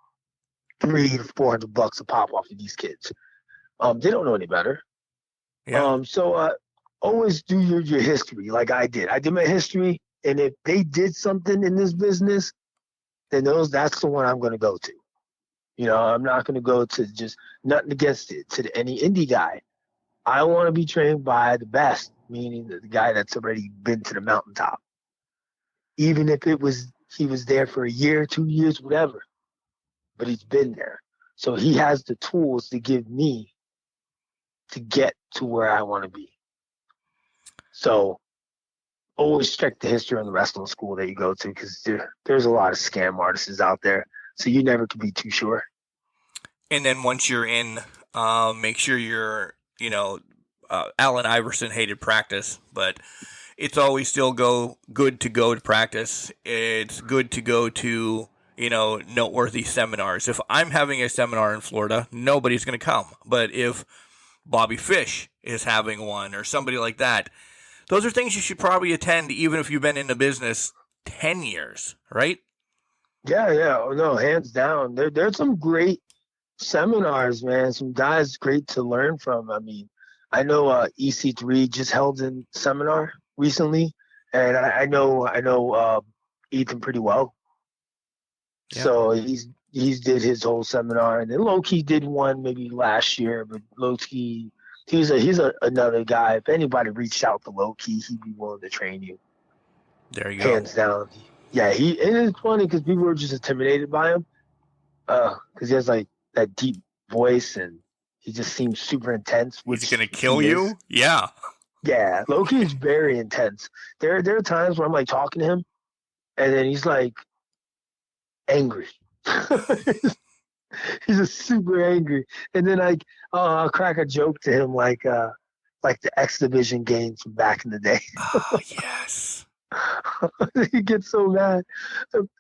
$300 to $400 a pop off of these kids. They don't know any better. Yeah. So always do your history, like I did. I did my history, and if they did something in this business, then that's the one I'm going to go to. You know, I'm not going to go to just nothing against it to any indie guy. I want to be trained by the best, meaning the guy that's already been to the mountaintop. Even if he was there for a year, 2 years, whatever, but he's been there. So he has the tools to give me to get to where I want to be. So always check the history on the wrestling school that you go to, because there's a lot of scam artists out there. So you never can be too sure. And then once you're in, make sure you're, Allen Iverson hated practice, but it's always still good to go to practice. It's good to go to, noteworthy seminars. If I'm having a seminar in Florida, nobody's going to come. But if Bobby Fish is having one or somebody like that, those are things you should probably attend even if you've been in the business 10 years, right? Yeah. Oh, no, hands down. There's some great seminars, man. Some guys great to learn from. I mean, I know EC3 just held a seminar recently, and I know Ethan pretty well. Yeah. So he's did his whole seminar, and then Loki did one maybe last year, but Loki he's another guy. If anybody reached out to Loki, he'd be willing to train you. There you go. Hands down. Yeah, it is funny because people were just intimidated by him, because he has like that deep voice and he just seems super intense. He's gonna kill you? Yeah. Yeah, Loki is very intense. There are times where I'm like talking to him, and then he's like angry. He's just super angry. And then I'll crack a joke to him like the X Division games from back in the day. Oh, yes. He gets so mad.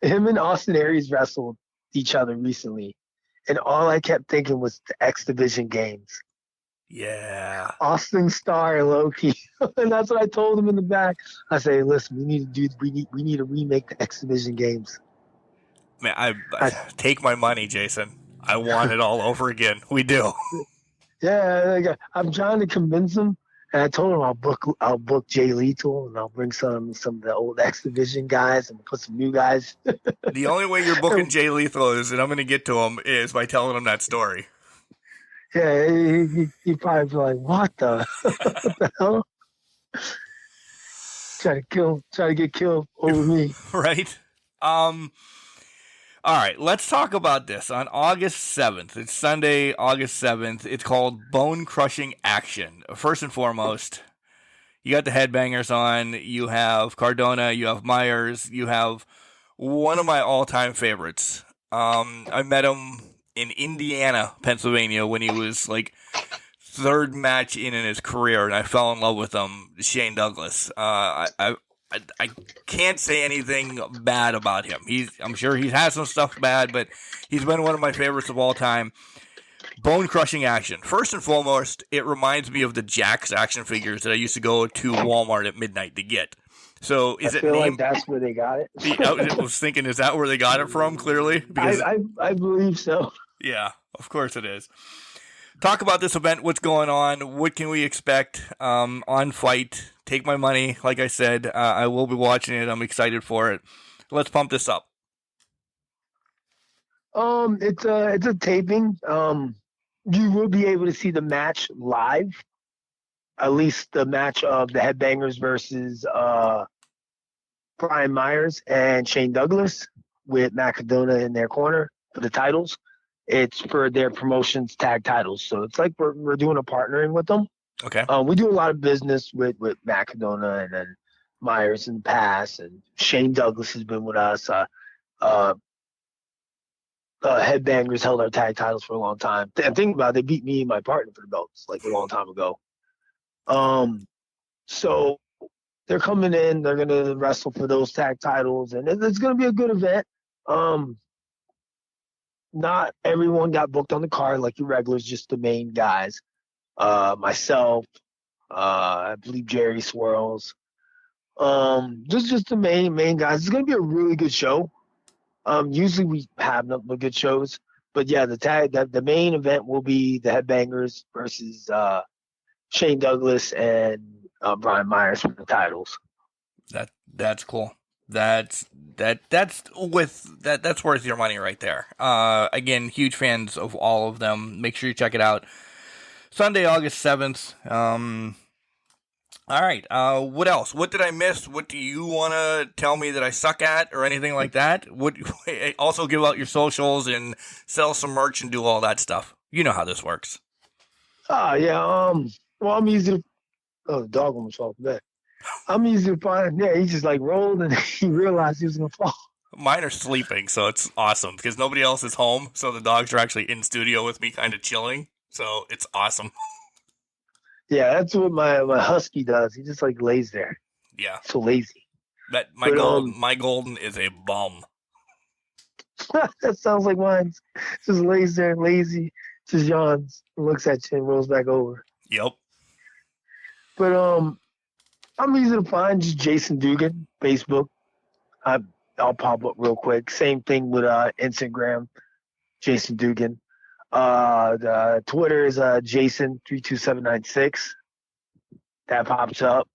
Him and Austin Aries wrestled each other recently, and all I kept thinking was the X Division games. Yeah. Austin Starr and Loki. And that's what I told him in the back. I say, listen, we need to remake the X Division games. Man, I take my money, Jason. I want it all over again. We do. Yeah, I'm trying to convince him, and I told him I'll book Jay Lethal, and I'll bring some of the old X Division guys and put some new guys. The only way you're booking Jay Lethal is, and I'm going to get to him, is by telling him that story. Yeah, he probably be like, what the hell? Try to get killed over me. Right. All right, let's talk about this. On August 7th, it's Sunday, August 7th, it's called Bone Crushing Action. First and foremost, you got the Headbangers on, you have Cardona, you have Myers, you have one of my all-time favorites. I met him in Indiana, Pennsylvania, when he was like third match in his career, and I fell in love with him, Shane Douglas. I can't say anything bad about him. I'm sure he has some stuff bad, but he's been one of my favorites of all time. Bone Crushing Action. First and foremost, it reminds me of the Jax action figures that I used to go to Walmart at midnight to get. So is I it feel named? Like that's where they got it. I was thinking, is that where they got it from? Clearly, because I believe so. Yeah, of course it is. Talk about this event. What's going on? What can we expect on Fight? Take my money. Like I said, I will be watching it. I'm excited for it. Let's pump this up. It's a taping. You will be able to see the match live. At least the match of the Headbangers versus Brian Myers and Shane Douglas with Macadona in their corner for the titles. It's for their promotions tag titles. So it's like we're doing a partnering with them. Okay. We do a lot of business with Macadona and then Myers in the past, and Shane Douglas has been with us. Headbangers held our tag titles for a long time. And think about it, they beat me and my partner for the belts like a long time ago. So they're coming in, they're gonna wrestle for those tag titles, and it's gonna be a good event. Not everyone got booked on the card like your regulars, just the main guys. Myself, I believe Jerry Swirlz. Just the main guys. It's gonna be a really good show. Usually we have nothing but good shows, but yeah, the main event will be the Headbangers versus Shane Douglas and Brian Myers for the titles. That's cool. That's worth your money right there. Again, huge fans of all of them. Make sure you check it out. Sunday, August 7th. All right. What else? What did I miss? What do you want to tell me that I suck at or anything like that? Also give out your socials and sell some merch and do all that stuff. You know how this works. Yeah. Well, I'm easy to. Oh, the dog almost fell back. I'm easy to find. Yeah, he just like rolled and he realized he was gonna fall. Mine are sleeping, so it's awesome because nobody else is home. So the dogs are actually in studio with me, kind of chilling. So it's awesome. Yeah, that's what my husky does. He just like lays there. Yeah, so lazy. My golden is a bum. That sounds like mine. Just lays there, lazy, just yawns, and looks at you and rolls back over. Yep. But I'm easy to find. Just Jason Dugan, Facebook. I'll pop up real quick. Same thing with Instagram, Jason Dugan. The Twitter is Jason32796. That pops up.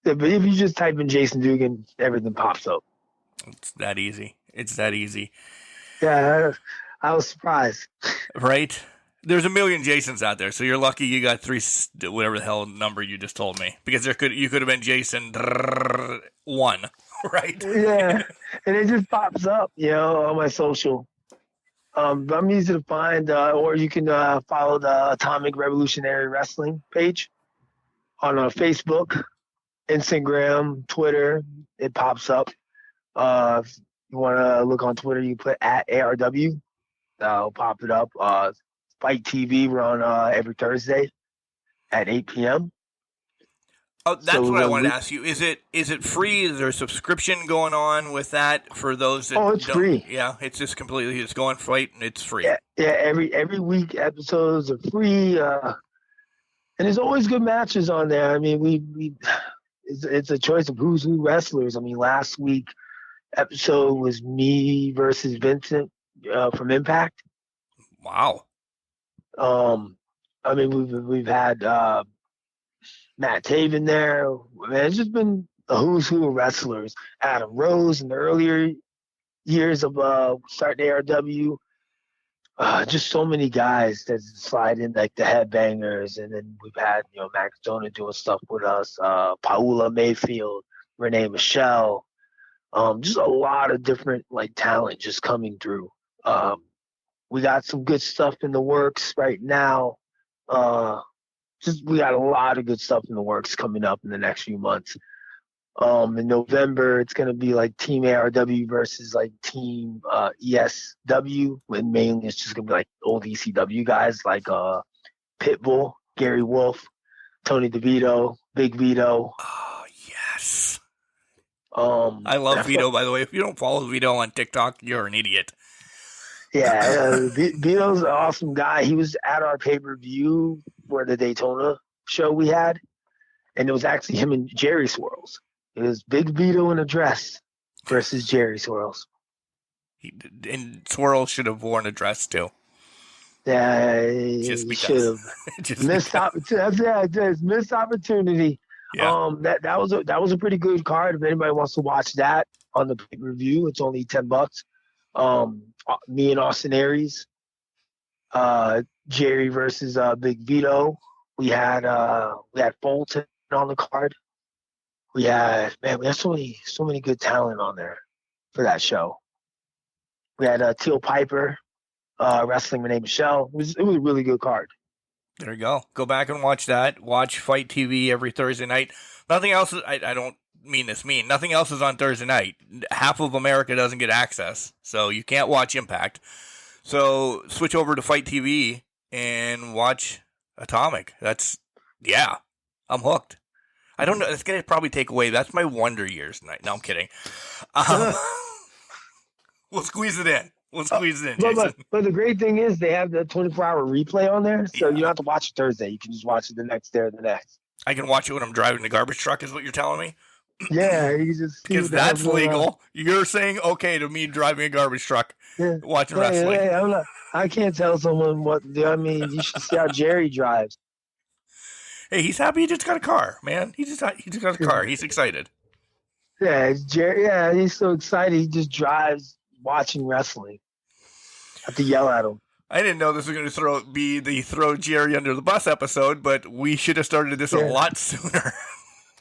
Yeah, but if you just type in Jason Dugan, everything pops up. It's that easy. Yeah, I was surprised. Right? There's a million Jasons out there, so you're lucky you got three, whatever the hell number you just told me. Because you could have been Jason 1, right? Yeah, and it just pops up, on my social. I'm easy to find, or you can follow the Atomic Revolutionary Wrestling page on Facebook, Instagram, Twitter. It pops up. If you want to look on Twitter, you put @ARW. That'll pop it up. Fight TV, we're on every Thursday at 8 p.m. Oh, that's what I wanted to ask you. Is it free? Is there a subscription going on with that for those that it's free. Yeah, it's just completely, it's going fight and it's free. Yeah, every week episodes are free. And there's always good matches on there. I mean, it's a choice of who's who wrestlers. I mean, last week episode was me versus Vincent from Impact. Wow. I mean, we've had Matt Taven there. Man, it's just been a who's who of wrestlers. Adam Rose in the earlier years of starting ARW. Just so many guys that slide in, like the Headbangers, and then we've had Mac Jonah doing stuff with us. Paula Mayfield, Renee Michelle. Just a lot of different talent just coming through. We got some good stuff in the works right now. We got a lot of good stuff in the works coming up in the next few months. In November, it's going to be Team ARW versus Team ESW. And mainly it's just going to be old ECW guys like Pitbull, Gary Wolf, Tony DeVito, Big Vito. Oh, yes. I love Vito, by the way. If you don't follow Vito on TikTok, you're an idiot. Yeah, Vito's an awesome guy. He was at our pay-per-view for the Daytona show we had, and it was actually him and Jerry Swirlz. It was Big Vito in a dress versus Jerry Swirlz. And Swirlz should have worn a dress too. Yeah, he should have. Missed opportunity. Yeah. That was a pretty good card. If anybody wants to watch that on the pay-per-view, it's only $10. Me and Austin Aries, Jerry versus Big Vito. We had Fulton on the card. We had so many good talent on there for that show. We had Teal Piper wrestling Renee Michelle. It was a really good card. There you go. Go back and watch that. Watch Fight TV every Thursday night. Nothing else. I don't mean this mean. Nothing else is on Thursday night. Half of America doesn't get access, so you can't watch Impact. So switch over to Fight TV and watch Atomic. I'm hooked. I don't know. It's going to probably take away. That's my Wonder Years night. No, I'm kidding. We'll squeeze it in. Jason. But the great thing is they have the 24-hour replay on there, so you don't have to watch it Thursday. You can just watch it the next day or the next. I can watch it when I'm driving the garbage truck, is what you're telling me? Yeah, you just because that's legal. You're saying okay to me driving a garbage truck, watching wrestling. Hey, I can't tell someone what. I mean, you should see how Jerry drives. Hey, he's happy. He just got a car, man. He just got a car. He's excited. Yeah, Jerry. Yeah, he's so excited. He just drives watching wrestling. I have to yell at him. I didn't know this was going to be the throw Jerry under the bus episode, but we should have started this a lot sooner.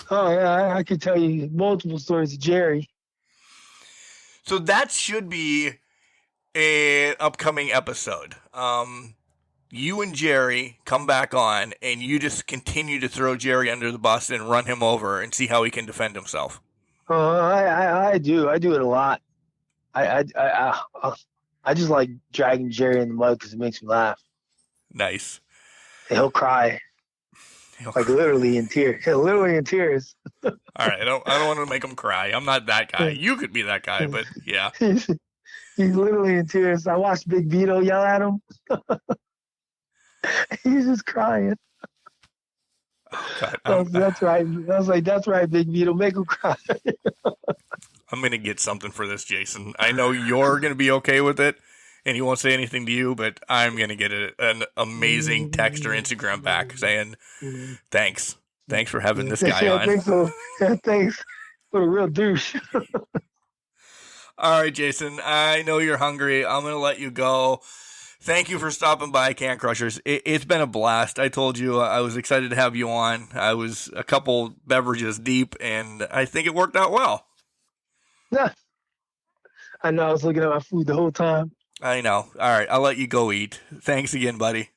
Oh, yeah, I could tell you multiple stories of Jerry. So that should be an upcoming episode. You and Jerry come back on, and you just continue to throw Jerry under the bus and run him over and see how he can defend himself. I do. I do it a lot. I just like dragging Jerry in the mud because it makes me laugh. Nice. And he'll cry. Like literally in tears. Literally in tears. All right. I don't want to make him cry. I'm not that guy. You could be that guy, but yeah. He's literally in tears. I watched Big Vito yell at him. He's just crying. Oh, that's right. I was like, that's right, Big Vito. Make him cry. I'm going to get something for this, Jason. I know you're going to be okay with it, and he won't say anything to you, but I'm going to get an amazing text or Instagram back saying, thanks. Thanks for having this guy on. I think so. Thanks. What a real douche. All right, Jason, I know you're hungry. I'm going to let you go. Thank you for stopping by, Can Crushers. It's been a blast. I told you I was excited to have you on. I was a couple beverages deep, and I think it worked out well. Yeah. I know. I was looking at my food the whole time. I know. All right, I'll let you go eat. Thanks again, buddy.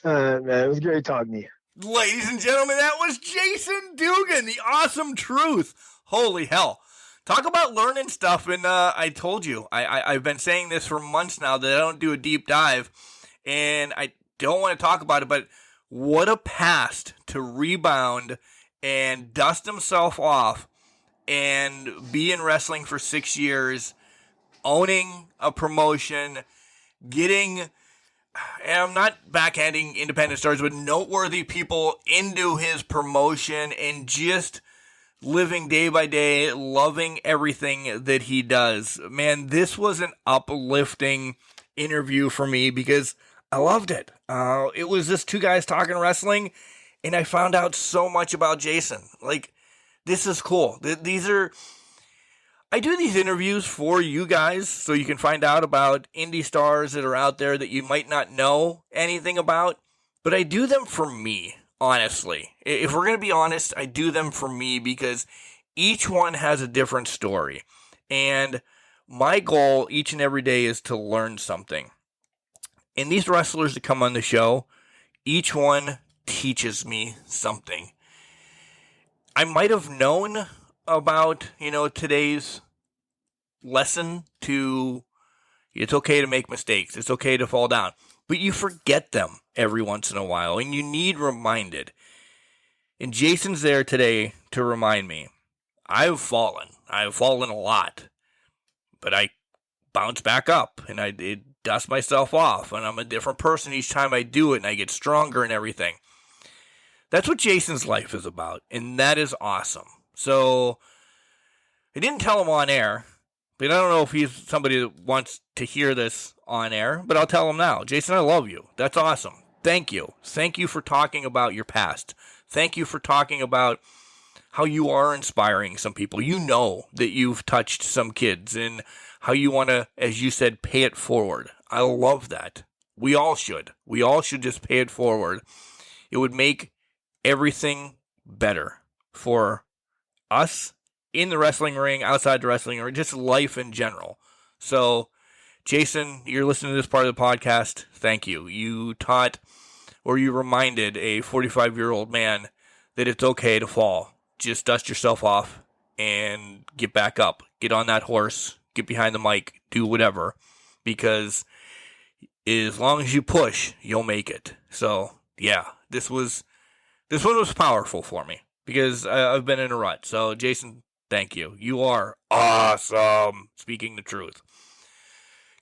Man, it was great talking to you. Ladies and gentlemen, that was Jason Dugan, the awesome truth. Holy hell. Talk about learning stuff, and I told you, I've been saying this for months now that I don't do a deep dive, and I don't want to talk about it, but what a past to rebound and dust himself off and be in wrestling for 6 years, owning a promotion, getting, and I'm not backhanding independent stars, but noteworthy people into his promotion and just living day by day, loving everything that he does. Man, this was an uplifting interview for me because I loved it. It was just two guys talking wrestling, and I found out so much about Jason. Like, this is cool. I do these interviews for you guys so you can find out about indie stars that are out there that you might not know anything about, but I do them for me. Honestly, if we're going to be honest, I do them for me because each one has a different story. And my goal each and every day is to learn something. And these wrestlers that come on the show, each one teaches me something. I might have known about, today's lesson to it's okay to make mistakes. It's okay to fall down. But you forget them every once in a while, and you need reminded. And Jason's there today to remind me. I've fallen. I've fallen a lot. But I bounce back up, and I dust myself off, and I'm a different person each time I do it, and I get stronger and everything. That's what Jason's life is about, and that is awesome. So, I didn't tell him on air, but I don't know if he's somebody that wants to hear this on air, but I'll tell him now. Jason, I love you. That's awesome. Thank you. Thank you for talking about your past. Thank you for talking about how you are inspiring some people. You know that you've touched some kids and how you want to, as you said, pay it forward. I love that. We all should. We all should just pay it forward. It would make everything better for us in the wrestling ring, outside the wrestling ring, just life in general. So, Jason, you're listening to this part of the podcast. Thank you. You taught, or you reminded a 45-year-old man that it's okay to fall. Just dust yourself off and get back up. Get on that horse. Get behind the mic. Do whatever. Because as long as you push, you'll make it. So, yeah, this one was powerful for me because I've been in a rut. So, Jason, thank you. You are awesome. Speaking the truth.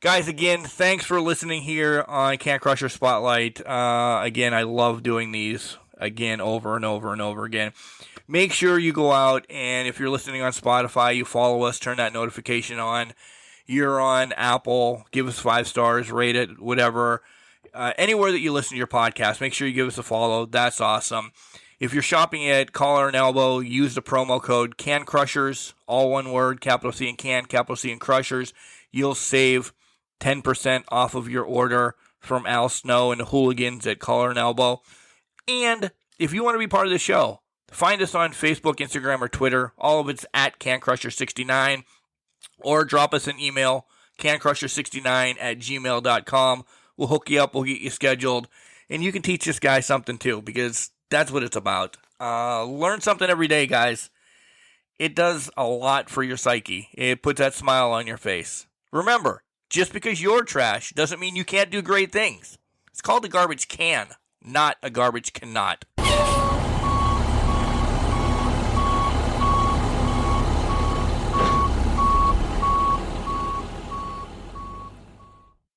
Guys, again, thanks for listening here on Can Crusher Spotlight. Again, I love doing these again over and over and over again. Make sure you go out and if you're listening on Spotify, you follow us, turn that notification on. You're on Apple, give us 5 stars, rate it, whatever. Anywhere that you listen to your podcast, make sure you give us a follow. That's awesome. If you're shopping at Collar and Elbow, use the promo code CANCRUSHERS, all one word, capital C and Can, capital C and Crushers. You'll save 10% off of your order. from Al Snow and the hooligans at Collar and Elbow. And if you want to be part of the show, find us on Facebook, Instagram, or Twitter. All of it's at CanCrusher69. Or drop us an email, cancrusher69@gmail.com. We'll hook you up. We'll get you scheduled. And you can teach this guy something too, because that's what it's about. Learn something every day, guys. It does a lot for your psyche. It puts that smile on your face. Remember, just because you're trash doesn't mean you can't do great things. It's called a garbage can, not a garbage cannot.